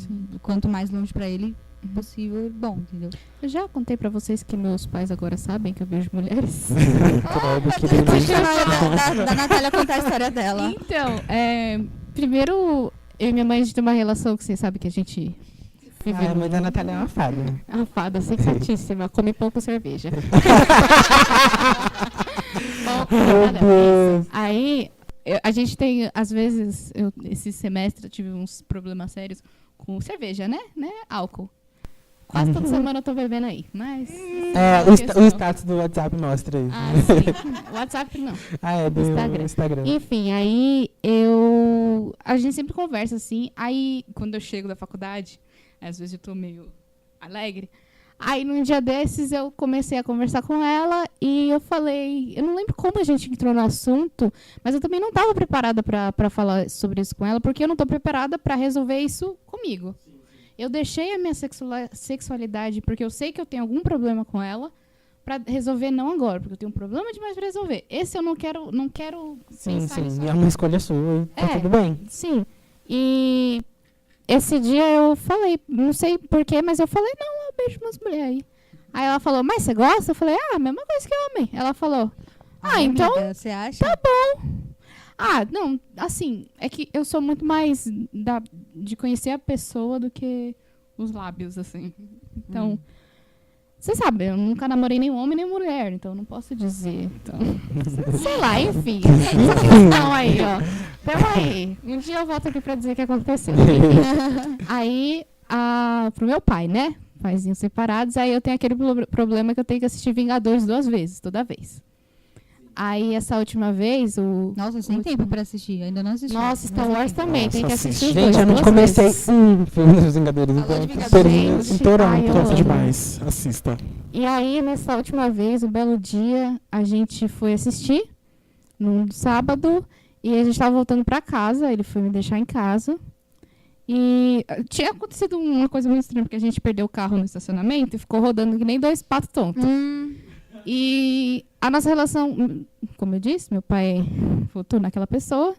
Quanto mais longe pra ele possível, bom, entendeu? Eu já contei pra vocês que meus pais agora sabem que eu vejo mulheres. Da Natália contar a história dela. Então, primeiro, eu e minha mãe, a gente tem uma relação que vocês sabem que a gente vive A mãe da Natália é uma fada. uma fada sensatíssima, come pão com cerveja. Aí, a gente tem, às vezes, esse semestre eu tive uns problemas sérios com cerveja, né? Álcool. Quase toda semana eu tô bebendo aí, mas... O status do WhatsApp mostra isso. Ah, sim. WhatsApp não. Do Instagram. Instagram. Enfim, aí a gente sempre conversa assim. Aí, quando eu chego da faculdade, às vezes eu tô meio alegre. Aí, num dia desses, eu comecei a conversar com ela E eu falei, eu não lembro como a gente entrou no assunto, mas eu também não estava preparada para falar sobre isso com ela, porque eu não estou preparada para resolver isso comigo. Eu deixei a minha sexualidade, porque eu sei que eu tenho algum problema com ela, para resolver não agora, porque eu tenho um problema demais para resolver. Esse eu não quero Sim, pensar nisso sim. É uma escolha sua e tá tudo bem. Sim. E esse dia eu falei, não sei porquê, mas eu falei, não, eu beijo umas mulheres aí. Aí ela falou, mas você gosta? Eu falei, mesma coisa que homem. Ela falou, então amiga, você acha? tá bom. Não, assim, é que eu sou muito mais de conhecer a pessoa do que os lábios, assim. Então, você sabe, eu nunca namorei nem homem nem mulher, então não posso dizer. Então, sei lá, enfim. Essa questão aí, ó. Peraí, um dia eu volto aqui pra dizer o que aconteceu. Aí, pro meu pai, né? Paizinhos separados, aí eu tenho aquele problema que eu tenho que assistir Vingadores 2 vezes, toda vez. Aí, essa última vez, Nossa, sem tempo pra assistir, ainda não assisti. Nossa, Star Wars também, tem que assistir os Gente, dois, eu não duas comecei vezes. um filme dos Vingadores, Falou então de eu tô Vingadores, perdido em Toronto. eu Top amo. demais. Assista. E aí, nessa última vez, um belo dia, a gente foi assistir, num sábado, e a gente tava voltando pra casa, ele foi me deixar em casa. E tinha acontecido uma coisa muito estranha, porque a gente perdeu o carro no estacionamento e ficou rodando que nem dois patos tontos. E a nossa relação, como eu disse, meu pai votou naquela pessoa.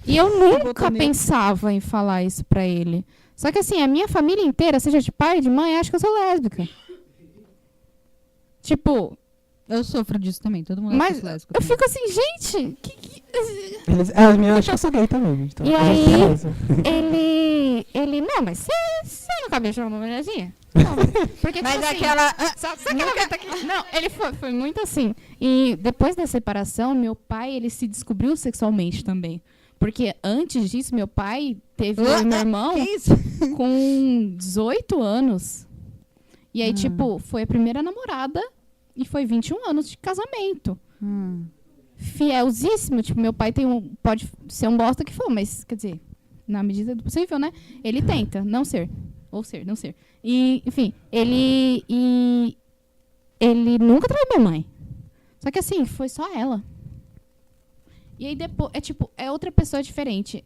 E eu nunca pensava em falar isso pra ele. Só que assim, a minha família inteira, seja de pai, de mãe, acha que eu sou lésbica. Tipo, Eu sofro disso também, todo mundo mas acha lésbico eu também. fico assim, gente, As minhas acham que eu sou gay também. Então, E a gente aí- beleza. ele, não, mas você nunca beijou uma mulherzinha? Não, porque Mas tipo assim, aquela... sabe aquela venta aqui? Não, ele foi muito assim. E depois da separação, meu pai, ele se descobriu sexualmente também. Porque antes disso, meu pai teve eu e meu irmão Que isso? com 18 anos. E aí, tipo, foi a primeira namorada e foi 21 anos de casamento. Fielzíssimo. Tipo, meu pai pode ser um bosta que for, mas, quer dizer, na medida do possível, né? Ele tenta não ser. Ou ser, não ser. E, enfim, ele nunca traiu minha mãe. Só que assim, foi só ela. E aí depois, é outra pessoa diferente.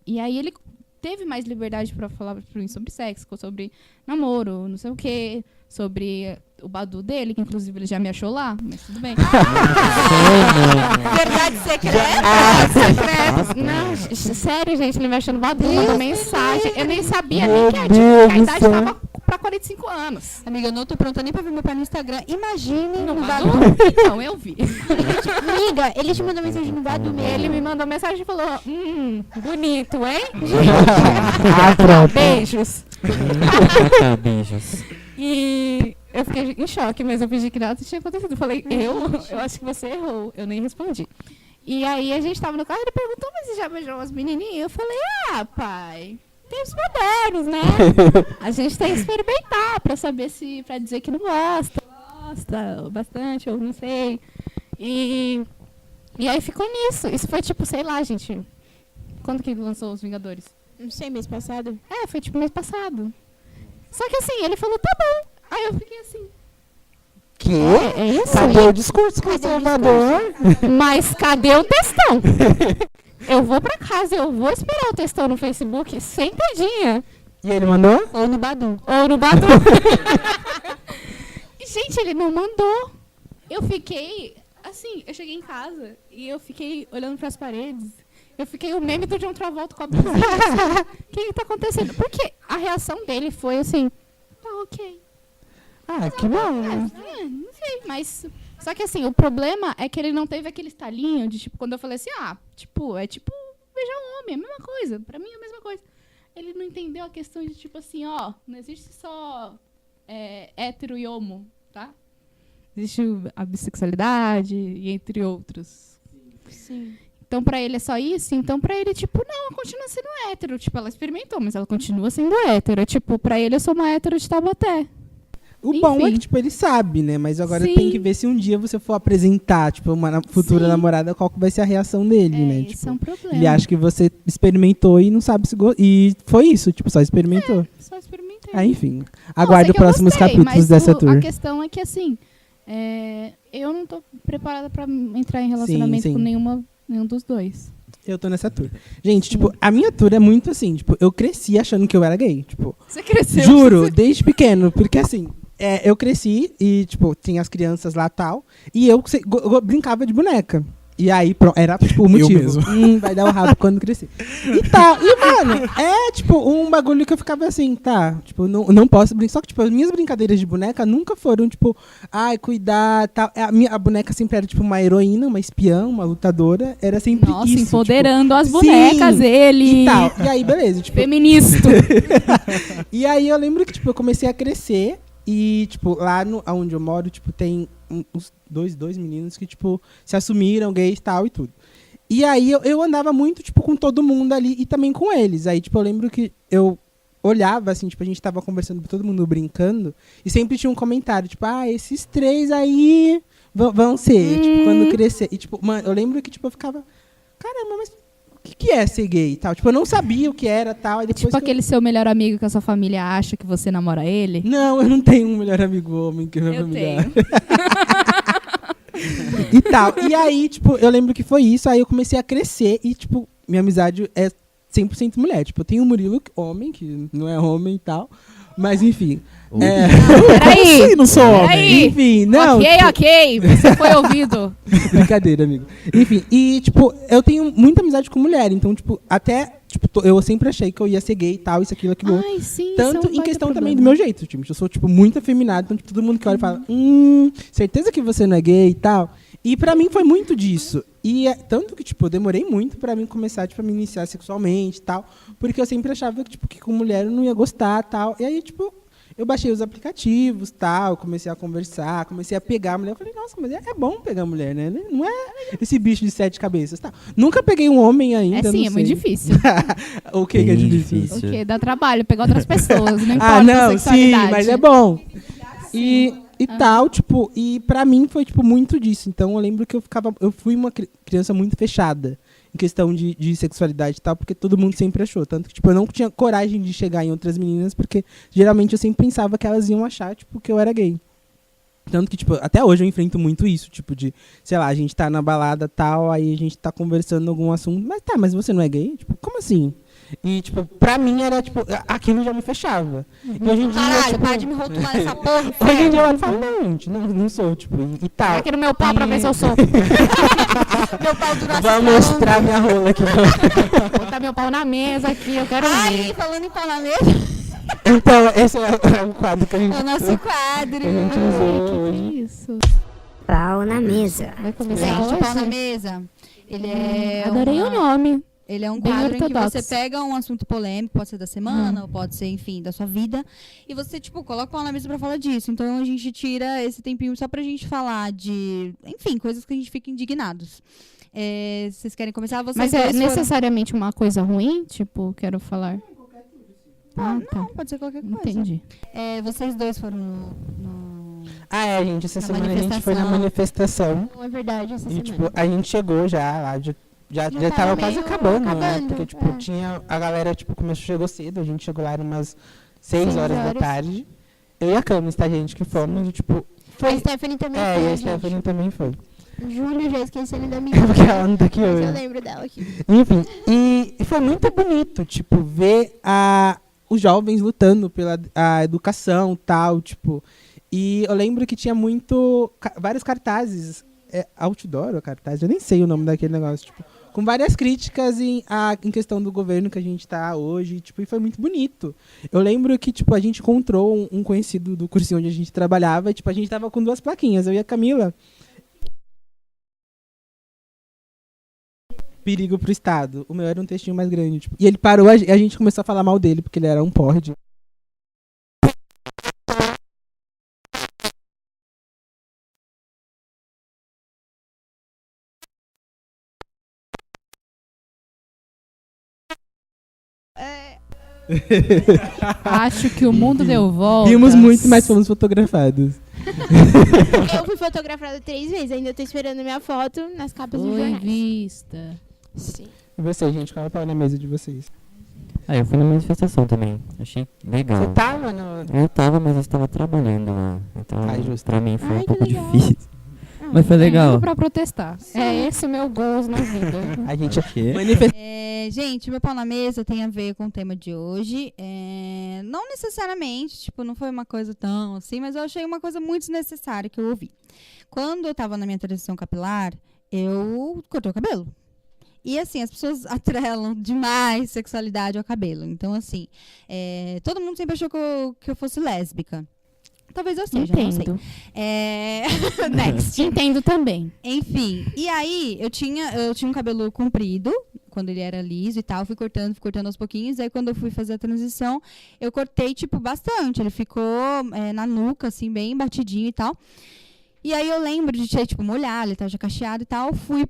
E aí ele teve mais liberdade pra falar pra mim sobre sexo, sobre namoro, não sei o quê, sobre o Badu dele, que inclusive ele já me achou lá, mas tudo bem. Verdade secreta? Secretos. Não, sério, gente, ele me achou no Badu, mandou mensagem. Eu nem sabia nem que a Deus do idade céu. tava pra 45 anos. Amiga, eu não tô pronta nem pra ver meu pai no Instagram. Imagine No no Badu? Badu. Então, eu vi. Amiga, ele te mandou mensagem no Badu mesmo. Ele me mandou mensagem e falou, bonito, hein? Pronto. Beijos. Beijos. E eu fiquei em choque, mas eu fingi que nada tinha acontecido. Eu falei, eu acho que você errou. Eu nem respondi. E aí a gente tava no carro e ele perguntou, mas você já beijou umas menininhas? Eu falei, pai, tempos modernos, né? A gente tem que experimentar pra saber pra dizer que não gosta bastante, ou não sei. E aí ficou nisso. Isso foi tipo, sei lá, gente. Quando que lançou Os Vingadores? Não sei, mês passado. Foi tipo mês passado. Só que assim, ele falou, tá bom. Aí eu fiquei assim, Que? é isso? Cadê o discurso conservador? Mas cadê o textão? Eu vou pra casa, eu vou esperar o textão no Facebook sentadinha. E ele mandou? Ou no Badu. Ou no Badu. E, gente, ele não mandou. Eu fiquei, assim, eu cheguei em casa e eu fiquei olhando pras paredes. Eu fiquei o meme do John Travolta com a blusinha. Assim, o que tá acontecendo? Porque a reação dele foi assim, tá ok. Ah, que bom, né? Não sei, mas... Só que assim, o problema é que ele não teve aquele estalinho de, tipo, quando eu falei assim, é tipo beijar um homem, é a mesma coisa. Pra mim é a mesma coisa. Ele não entendeu a questão de, tipo assim, não existe só hétero e homo, tá? Existe a bissexualidade e entre outros. Sim. Então, pra ele é só isso? Então, pra ele, tipo, não, ela continua sendo hétero. Tipo, ela experimentou, mas ela continua sendo hétero. Tipo, pra ele, eu sou uma hétero de Taubaté. O bom é Enfim. que, tipo, ele sabe, né? Mas agora Sim. tem que ver se um dia você for apresentar, tipo, uma futura Sim. namorada, qual que vai ser a reação dele, né? Isso é um problema. Ele acha que você experimentou e não sabe se E foi isso, tipo, só experimentou. Só experimentei. Enfim. Não, Aguarde sei os que eu próximos gostei, capítulos mas dessa A tour. questão é que, assim, Eu não tô preparada pra entrar em relacionamento sim. com nenhum dos dois. Eu tô nessa tour. Gente, tipo, a minha tour é muito assim, tipo, eu cresci achando que eu era gay, tipo, Você cresceu. juro, desde pequeno, porque assim, eu cresci e, tipo, tinha as crianças lá e tal, e eu brincava de boneca. E aí, era, tipo, o motivo. mesmo. Vai dar o rabo quando crescer. E tal. E, mano, tipo, um bagulho que eu ficava assim, tá, tipo, não posso brincar. Só que, tipo, as minhas brincadeiras de boneca nunca foram, tipo, ai, cuidar, tal. A boneca sempre era, tipo, uma heroína, uma espiã, uma lutadora. Era sempre Nossa, isso. empoderando as tipo, bonecas, sim, ele. E tal. E aí, beleza, tipo... Feminista. E aí eu lembro que, tipo, eu comecei a crescer e, tipo, lá onde eu moro, tipo, tem uns dois meninos que, tipo, se assumiram gays e tal e tudo. E aí eu andava muito, tipo, com todo mundo ali e também com eles. Aí, tipo, eu lembro que eu olhava, assim, tipo, a gente tava conversando, todo mundo brincando, e sempre tinha um comentário, tipo, esses 3 aí vão ser, tipo, quando crescer. E, tipo, mano, eu lembro que, tipo, eu ficava, caramba, mas o que é ser gay e tal? Tipo, eu não sabia o que era tal. E depois Tipo aquele seu melhor amigo que a sua família acha que você namora ele. Não, eu não tenho um melhor amigo homem que minha Eu família. tenho. E tal. E aí, tipo, eu lembro que foi isso. Aí eu comecei a crescer e, tipo, minha amizade é 100% mulher. Tipo, eu tenho o Murilo, homem, que não é homem e tal. Mas, enfim. Peraí. Assim, não sou homem. Peraí. Enfim, não. Ok. Você foi ouvido. Brincadeira, amigo. Enfim, e, tipo, eu tenho muita amizade com mulher. Então, tipo, até... Tipo, eu sempre achei que eu ia ser gay e tal, isso, aquilo. Ai, sim. Tanto isso é um em baita questão também problema. do meu jeito, tipo, eu sou, tipo, muito afeminado, então, tipo, todo mundo que olha fala, certeza que você não é gay e tal. E pra mim foi muito disso. E tanto que, tipo, eu demorei muito pra mim começar, tipo, a me iniciar sexualmente e tal, porque eu sempre achava que, tipo, que com mulher eu não ia gostar e tal. E aí, tipo, eu baixei os aplicativos, tal, comecei a conversar, comecei a pegar a mulher. Eu falei, nossa, mas é bom pegar mulher, né? Não é esse bicho de 7 cabeças, tal. Nunca peguei um homem ainda, É sim, não é muito sei. difícil. O que é difícil? Porque dá trabalho pegar outras pessoas, não importa a não, sim, sexualidade. mas é bom. E tal, tipo, e pra mim foi, tipo, muito disso. Então eu lembro que eu fui uma criança muito fechada em questão de sexualidade e tal, porque todo mundo sempre achou. Tanto que, tipo, eu não tinha coragem de chegar em outras meninas, porque geralmente eu sempre pensava que elas iam achar, tipo, que eu era gay. Tanto que, tipo, até hoje eu enfrento muito isso, tipo, de, sei lá, a gente tá na balada tal, aí a gente tá conversando algum assunto, mas você não é gay? Tipo, como assim? E, tipo, pra mim era, tipo, aquilo já me fechava. E hoje em dia, Caralho, tipo, para de me rotular essa porra. hoje em dia eu olho e falo, não, gente, não sou, tipo, e tal. Aqui no meu pau pra ver se eu sou. Meu pau dura Vou mostrar minha rola aqui. Vou botar meu pau na mesa aqui, eu quero Ai, ver. falando em pau na mesa, Então, esse é o quadro que a gente, é o nosso quadro. que a gente usou hoje. Isso. Pau na mesa. Vai começar Gente, o pau na hoje? mesa, ele é Adorei o nome. Ele é um Bem quadro em que ortodoxo. você pega um assunto polêmico, pode ser da semana, ou pode ser, enfim, da sua vida, e você, tipo, coloca o pau na mesa pra falar disso. Então a gente tira esse tempinho só pra gente falar de, enfim, coisas que a gente fica indignados. Vocês querem começar? Vocês Mas é dois foram- necessariamente uma coisa ruim? Tipo, quero falar. Ah, tá. Não, pode ser qualquer coisa. Entendi. Vocês dois foram no... Gente, essa Na semana a gente foi na manifestação. Não é verdade essa E, semana. tipo, a gente chegou já lá, já tava tava quase meio acabando, né? acabando, Porque, tipo, tinha a galera, tipo, chegou cedo, a gente chegou lá, eram umas 6 horas da tarde. Eu e a Camis, tá, gente, que fomos, e, tipo... A Stephanie também foi, e a gente. Stephanie também foi. Júlio, já esqueci o nome da É menina. porque ela não tá aqui Mas hoje. eu lembro dela aqui. Enfim, e foi muito bonito, tipo, ver os jovens lutando pela a educação e tal, tipo. E eu lembro que tinha vários cartazes, outdoor ou cartazes, eu nem sei o nome daquele negócio, tipo, com várias críticas em questão do governo que a gente tá hoje, tipo, e foi muito bonito. Eu lembro que, tipo, a gente encontrou um conhecido do cursinho onde a gente trabalhava, e, tipo, a gente tava com 2 plaquinhas, eu e a Camila. Perigo pro Estado. O meu era um textinho mais grande. Tipo, e ele parou, a gente começou a falar mal dele, porque ele era um porre. Acho que o mundo deu volta. Rimos muito, mas fomos fotografados. Eu fui fotografada 3 vezes, ainda tô esperando minha foto nas capas dos Foi jornais. vista. Sim. E você, gente? Qual é o pau na mesa de vocês? Eu fui na manifestação também. Achei legal. Você tava no... Eu tava, mas eu estava trabalhando lá. Então, Justo. pra mim foi Ai, um pouco que legal. difícil. Mas foi legal. Indo pra protestar. É esse o meu goals na vida. A gente O quê? Gente, meu pau na mesa tem a ver com o tema de hoje. Não necessariamente, tipo, não foi uma coisa tão assim, mas eu achei uma coisa muito desnecessária que eu ouvi. Quando eu tava na minha transição capilar, eu cortei o cabelo. E assim, as pessoas atrelam demais sexualidade ao cabelo. Então, assim, todo mundo sempre achou que eu fosse lésbica. Talvez eu seja, não sei. Entendo. Next. Entendo também. Enfim, e aí eu tinha um cabelo comprido, quando ele era liso e tal, fui cortando aos pouquinhos. Aí quando eu fui fazer a transição, eu cortei, tipo, bastante. Ele ficou na nuca, assim, bem batidinho e tal. E aí eu lembro de ter, tipo, molhado, ele tava já cacheado e tal. Fui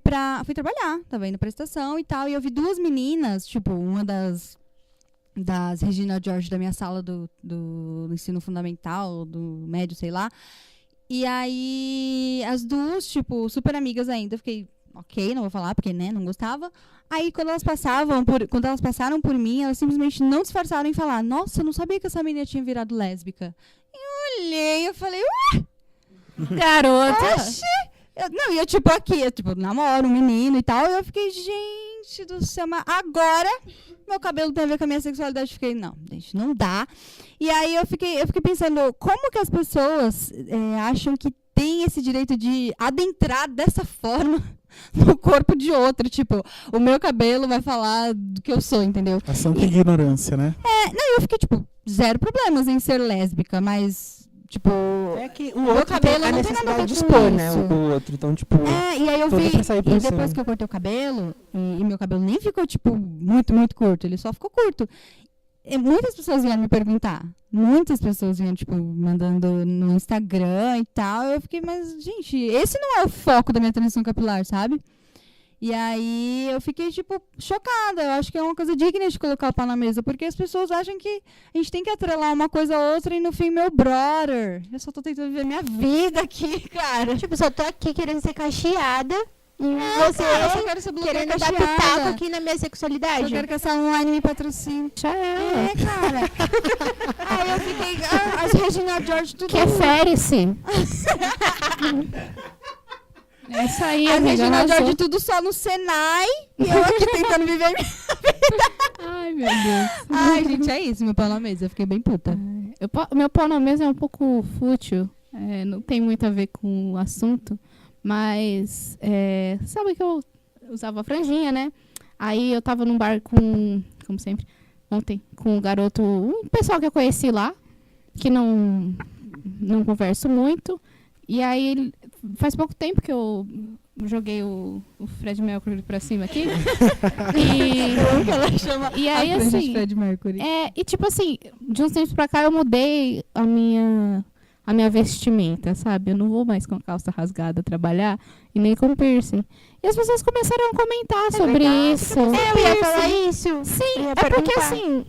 trabalhar, tava indo pra estação e tal. E eu vi duas meninas, tipo, uma das Regina George da minha sala do ensino fundamental, do médio, sei lá. E aí, as duas, tipo, super amigas ainda. Eu fiquei, ok, não vou falar, porque, né, não gostava. Aí, quando elas passaram por mim, elas simplesmente não disfarçaram em falar, nossa, eu não sabia que essa menina tinha virado lésbica. Eu olhei, eu falei, ué, Garota. oxi! E eu, tipo, aqui, namoro um menino e tal. E eu fiquei, gente do céu, mas agora meu cabelo tem a ver com a minha sexualidade. Fiquei, não, gente, não dá. E aí eu fiquei pensando, como que as pessoas acham que tem esse direito de adentrar dessa forma no corpo de outro? Tipo, o meu cabelo vai falar do que eu sou, entendeu? A santa ignorância, né? Eu fiquei, tipo, zero problemas em ser lésbica, mas... Tipo, É que o meu outro cabelo tem a não tem nada a ver necessidade de com expor, né? isso. O outro. Então, tipo, e aí eu tudo vi, pra sair por e cima. depois que eu cortei o cabelo, e meu cabelo nem ficou, tipo, muito, muito curto, ele só ficou curto. E muitas pessoas vieram me perguntar, muitas pessoas vieram, tipo, mandando no Instagram e tal, eu fiquei, mas, gente, esse não é o foco da minha transição capilar, sabe? E aí eu fiquei, tipo, chocada. Eu acho que é uma coisa digna de colocar o pau na mesa, porque as pessoas acham que a gente tem que atrelar uma coisa a outra e no fim, meu brother. Eu só tô tentando viver minha vida aqui, cara. Tipo, só tô aqui querendo ser cacheada. E você Cara, eu só quero ser blogueira querendo dar cacheada. pitaco aqui na minha sexualidade. Eu quero que essa online me patrocine. Já é. Cara. Aí eu fiquei, as Regina George tudo. Que fere-se. É isso aí, A amiga. Regina arrasou. George tudo só no Senai e eu aqui tentando viver minha... Ai, meu Deus. Ai, gente, é isso, meu pau na mesa. Eu fiquei bem puta. Meu pau na mesa é um pouco fútil. Não tem muito a ver com o assunto. Mas, sabe que eu usava franjinha, né? Aí eu tava num bar com, como sempre, ontem, com um garoto, um pessoal que eu conheci lá, que não converso muito. E aí, faz pouco tempo que eu joguei o Fred Mercury pra cima aqui. E aí, assim... Fred Mercury. E tipo assim, de uns tempos pra cá eu mudei a minha vestimenta, sabe? Eu não vou mais com calça rasgada trabalhar e nem com piercing. E as pessoas começaram a comentar sobre isso. Eu ia falar isso. Sim, Eu ia porque perguntar. assim,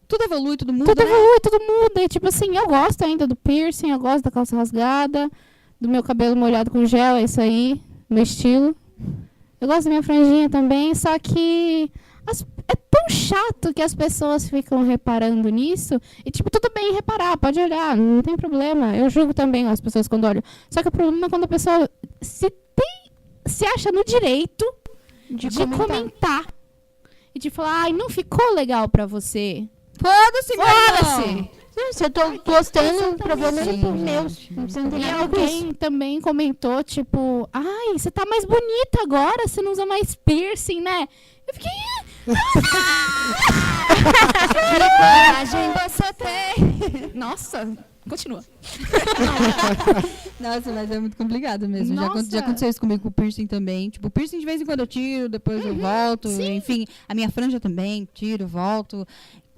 Tudo evolui, tudo muda, tudo né? evolui, tudo muda. E tipo assim, eu gosto ainda do piercing, eu gosto da calça rasgada, do meu cabelo molhado com gel, é isso aí, meu estilo. Eu gosto da minha franjinha também, só que é tão chato que as pessoas ficam reparando nisso. E, tipo, tudo bem reparar, pode olhar, não tem problema. Eu julgo também as pessoas quando olham. Só que o problema é quando a pessoa se acha no direito de comentar. E de falar, ai, não ficou legal pra você. Foda-se, Foda-se! Se eu tô gostando, o problema é Sim, meu. gente. Você não tem E nada com isso. alguém também comentou, tipo, ai, você tá mais bonita agora, você não usa mais piercing, né? Eu fiquei... Que coragem você tem! Nossa, continua. Nossa, mas é muito complicado mesmo. Nossa. Já aconteceu isso comigo com o piercing também. Tipo, piercing de vez em quando eu tiro, depois eu volto. sim. Enfim, a minha franja também, tiro, volto.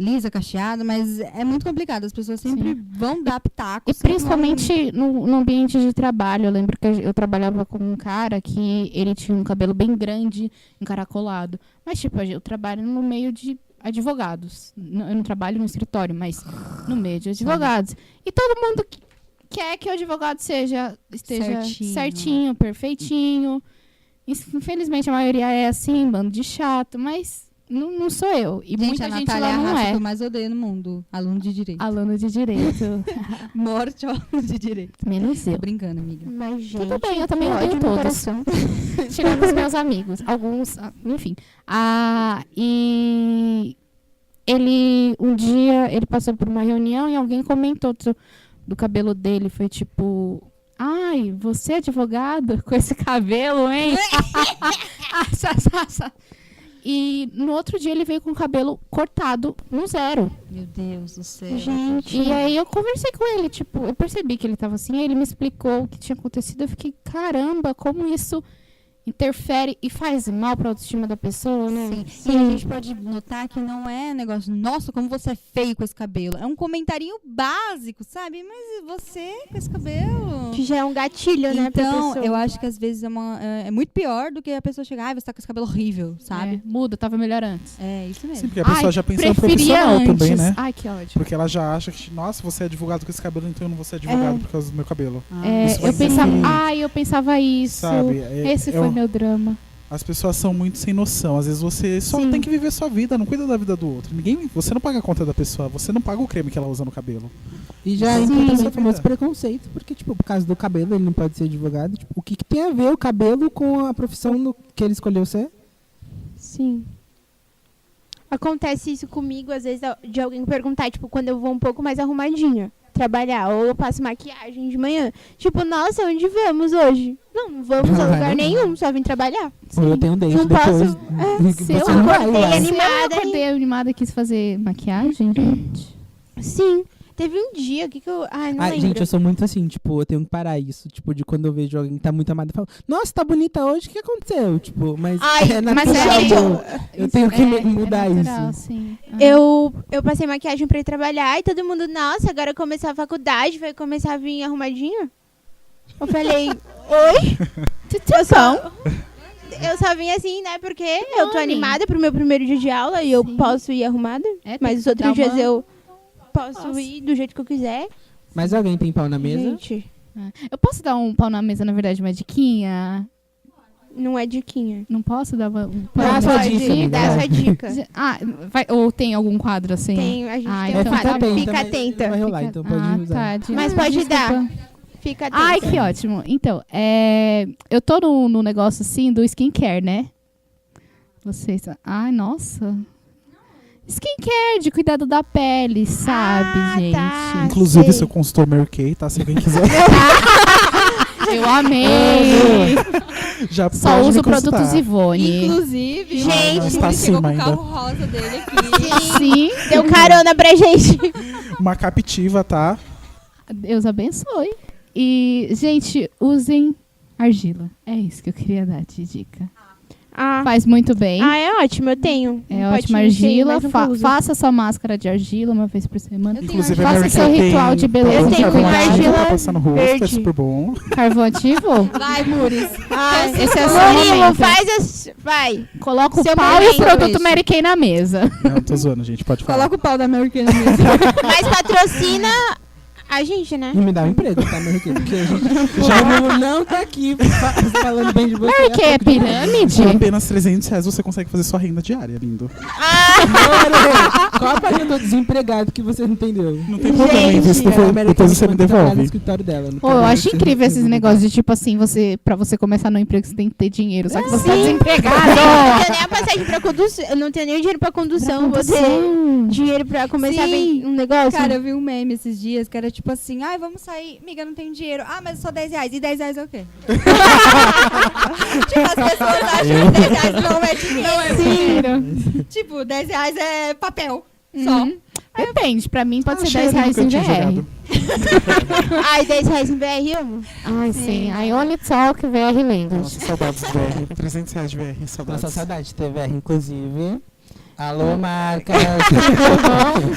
Lisa, cacheada, mas é muito complicado. As pessoas sempre vão dar pitaco. E sempre principalmente no ambiente de trabalho. Eu lembro que eu trabalhava com um cara que ele tinha um cabelo bem grande, encaracolado. Mas, tipo, eu trabalho no meio de advogados. Eu não trabalho no escritório, mas no meio de advogados. E todo mundo quer que o advogado esteja certinho, perfeitinho. Infelizmente, a maioria é assim, bando de chato, mas não sou eu. E Gente, muita a gente Natália lá é a não raça que é. eu mais odeio no mundo. Aluno de direito. Aluno de direito. Morte ao aluno de direito. Menos Tô eu. brincando, amiga. Mas, gente, Tudo bem, eu também que odeio ódio no todos. coração. Tirando os meus amigos. Alguns, enfim. E ele, um dia, ele passou por uma reunião e alguém comentou do cabelo dele. Foi tipo... Ai, você é advogado com esse cabelo, hein? E no outro dia ele veio com o cabelo cortado no zero. Meu Deus do céu. Gente, E aí eu conversei com ele, tipo, eu percebi que ele tava assim, aí ele me explicou o que tinha acontecido, eu fiquei, caramba, como isso interfere e faz mal pra autoestima da pessoa, né? Sim. E a gente pode notar que não é negócio, nossa, como você é feio com esse cabelo. É um comentarinho básico, sabe? Mas você com esse cabelo... Que já é um gatilho, né, pra Então, pessoa. eu acho que às vezes é muito pior do que a pessoa chegar, você tá com esse cabelo horrível, sabe? É, muda, tava melhor antes. É, isso mesmo. Sim, porque a pessoa Ai, já pensa no preferia profissional antes. também, né? Ai, que ódio. Porque ela já acha que, nossa, você é advogado com esse cabelo, então eu não vou ser advogado por causa do meu cabelo. Isso vai Eu pensava, interferir. eu pensava isso. Sabe? Esse foi meu drama. As pessoas são muito sem noção. Às vezes você só Sim. tem que viver sua vida, não cuida da vida do outro. Você não paga a conta da pessoa, você não paga o creme que ela usa no cabelo. E já Sim. entra também Sim. o famoso preconceito, porque, tipo, por causa do cabelo, ele não pode ser advogado. Tipo, o que tem a ver o cabelo com a profissão que ele escolheu ser? Sim. Acontece isso comigo, às vezes, de alguém perguntar, tipo, quando eu vou um pouco mais arrumadinha trabalhar, ou eu passo maquiagem de manhã. Tipo, nossa, onde vamos hoje? Não vamos a lugar nenhum, só vim trabalhar. Ou eu tenho um dente Não depois. posso- que Se eu você não vai acordei lá. animada, Se eu acordei animada e quis fazer maquiagem, gente. Sim. Teve um dia que eu... Ai, não Ai, lembro. gente, eu sou muito assim, tipo, eu tenho que parar isso. Tipo, de quando eu vejo alguém que tá muito amado, eu falo, nossa, tá bonita hoje, o que aconteceu? Tipo, mas Ai, é mas natural. gente, eu tenho que É mudar natural, isso. sim. Eu passei maquiagem pra ir trabalhar e todo mundo, nossa, agora começou a faculdade, vai começar a vir arrumadinha? Eu falei, oi? Eu só vim assim, né, porque eu tô animada pro meu primeiro dia de aula e eu posso ir arrumada, É, tem mas que os outros dar dias uma- eu posso ir do jeito que eu quiser. Mas alguém tem pau na mesa? Gente, Eu posso dar um pau na mesa, na verdade, uma diquinha? não é diquinha. Não posso dar um pau Dá na a sua mesa? dica, amiga. Dá a sua dica. Ou tem algum quadro assim? Tem, a gente Ah, tem um então quadro. tá bom. Fica Vai atenta. rolar, então pode Ah, usar. tá. Mas pode Desculpa. dar. Fica atenta. Ai, que ótimo. Então, eu tô no negócio assim do skincare, né? Vocês. Ai, nossa. Skincare, de cuidado da pele, sabe, gente? tá. Inclusive, sei. seu consultor Mary Kay, tá? Se alguém quiser, Eu amei. já Só pode uso me consultar. produtos Ivone. Inclusive, Gente, não está ele chegou acima com o ainda. carro rosa dele aqui. Sim. Deu carona pra gente. Uma captiva, tá? Deus abençoe. E, gente, usem argila. É isso que eu queria dar de dica. Ah, Faz muito bem. é ótimo, eu tenho. É Um ótima potinho cheio, argila. mas nunca uso. Faça sua máscara de argila uma vez por semana. Eu tenho Inclusive, a Faça Mary seu Kay ritual de beleza. Eu tenho carvão com ativo argila pra passar no rosto, é verde. super bom. Carvão ativo? Vai, Muris. Esse é o seu Murilo, momento. vai. Coloca o Seu pau e o momento, produto esse. Mary Kay na mesa. Não, tô zoando, gente, pode falar. Coloca o pau da American mesmo. Mas patrocina a gente, né? E me dá um emprego, tá, Mary Kay? Porque a gente já não tá aqui falando bem de você. Mary Kay é pirâmide? Por apenas R$300 você consegue fazer sua renda diária, lindo. Qual a página do desempregado que você não entendeu? Não tem problema, Gente, isso A Mary depois Kay você me manda trabalhar no devolve. escritório dela. no Pô, eu trabalho acho que incrível você esses não negócios de tipo assim, pra você começar no emprego você tem que ter dinheiro. Só que você tá Sim. desempregado. Eu não tenho nem a passagem pra condução. Eu não tenho nem o dinheiro pra condução. Vou ter dinheiro pra começar Sim. um negócio. Cara, eu vi um meme esses dias que era tipo assim, ai, vamos sair. Amiga, eu não tenho dinheiro. Ah, mas é só R$10. E R$10 é o quê? Tipo, as pessoas acham que R$10 não é dinheiro. Dinheiro. Tipo, R$10 é papel. Só. Uhum. Depende, pra mim pode ser Achei, R$10 nunca em tinha VR. jogado. Ai, R$10 em VR, amo. Ai, sim. I only talk VR language. Nossa, saudades de VR. R$300 de VR, saudades. Nossa, saudade de ter VR, inclusive. Alô, marcas.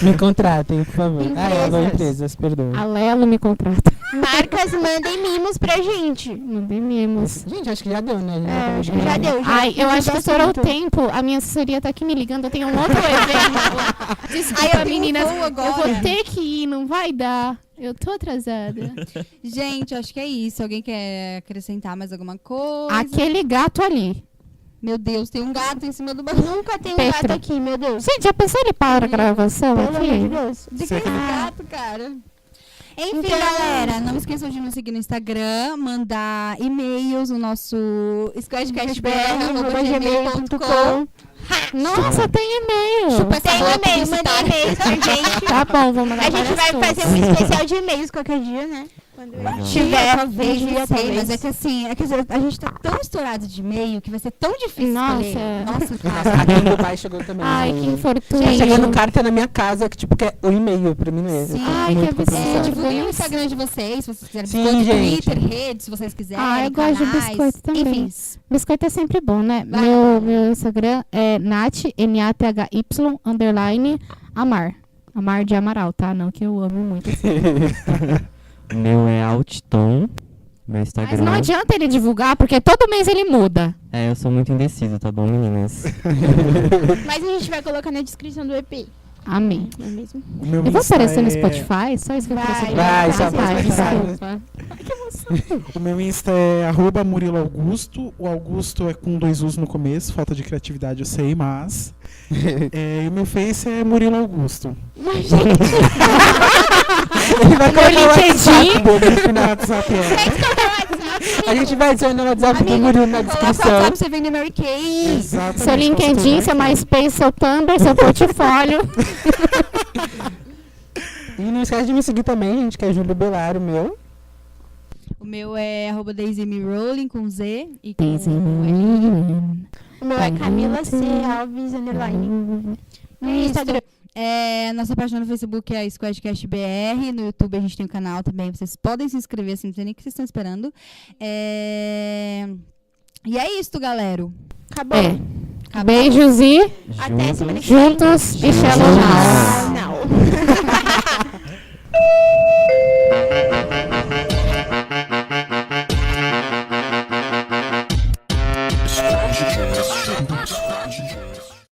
Me contratem, por favor. Ah, alô, empresas, perdão. A Lelo me contrata. Marcas, mandem mimos pra gente. Mandei mimos. Gente, acho que já deu, né? É, acho que já deu. Ai, eu acho que estourou o assunto. tempo. A minha assessoria tá aqui me ligando. Eu tenho um outro evento. Desculpa, Ai, eu tenho meninas. voo agora. Eu vou ter que ir, não vai dar. Eu tô atrasada. Gente, acho que é isso. Alguém quer acrescentar mais alguma coisa? Aquele gato ali. Meu Deus, tem um gato em cima do banco. Nunca tem um Petra. gato aqui, meu Deus. Gente, já pensou ele para a gravação Pelo amor de aqui? Deus. De que esse gato, cara? Enfim, Então- galera, não esqueçam de nos seguir no Instagram, mandar e-mails no nosso squadcastbr@gmail.com. Nossa, tem e-mail. Chupa essa Tem bola e-mail, mandei publicitária. e-mail pra gente. Tá bom, vamos A gente vai fazer um especial de e-mails qualquer dia, né? Quando Legal. tiver, Talvez, dia, não sei, talvez. mas é que assim, a gente tá tão estourado de e-mail que vai ser tão difícil Nossa. escolher. Nossa, Nossa, cara. aqui meu pai chegou também. Ai, que infortúnio. Tá chegando carta na minha casa, que tipo, que é o e-mail pra mim mesmo. Sim. Ai, que Muito absurdo. complicado. Divulguem o Instagram de vocês, se vocês quiserem. Sim, Biscoito, gente. Twitter, redes, se vocês quiserem. Ah, eu gosto de canais, biscoito também. Enfim. Biscoito é sempre bom, né? Vai. Meu Instagram é Nath, N-A-T-H-Y, _ Amar. Amar de Amaral, tá? Não que eu amo muito. O meu é Altton, meu Mas Instagram. não adianta ele divulgar, porque todo mês ele muda. É, eu sou muito indeciso, tá bom, meninas? Mas a gente vai colocar na descrição do EP. Amém. Não é mesmo? O meu Eu vou Insta aparecer no é- Spotify? Só isso que eu queria saber. Vai, só Ah, vai, desculpa. O meu Insta é @Murilo Augusto. O Augusto é com 2 U's no começo, falta de criatividade eu sei, mas. E o meu Face é Murilo Augusto. Mas, gente, Ele vai colocar o LinkedIn. WhatsApp dele no final do WhatsApp. A gente vai adicionar o WhatsApp do Murilo na Coloca o descrição. WhatsApp, você vende Mary Kay. Exatamente. Seu LinkedIn, seu MySpace, seu Tumblr, seu portfólio. E não esquece de me seguir também, gente, que é Júlio Belário, meu. O meu é @DaisyMeRolling com Z e com Daisy o meu é Camila C. Alves, underline. No Instagram. Nossa página no Facebook é a Squadcast BR. No YouTube a gente tem um canal também. Vocês podem se inscrever, assim, não sei nem o que vocês estão esperando. E é isso, galera. Acabou. É. Acabou? Beijos e Até semana que vem. juntos e Shalom. Ah, não.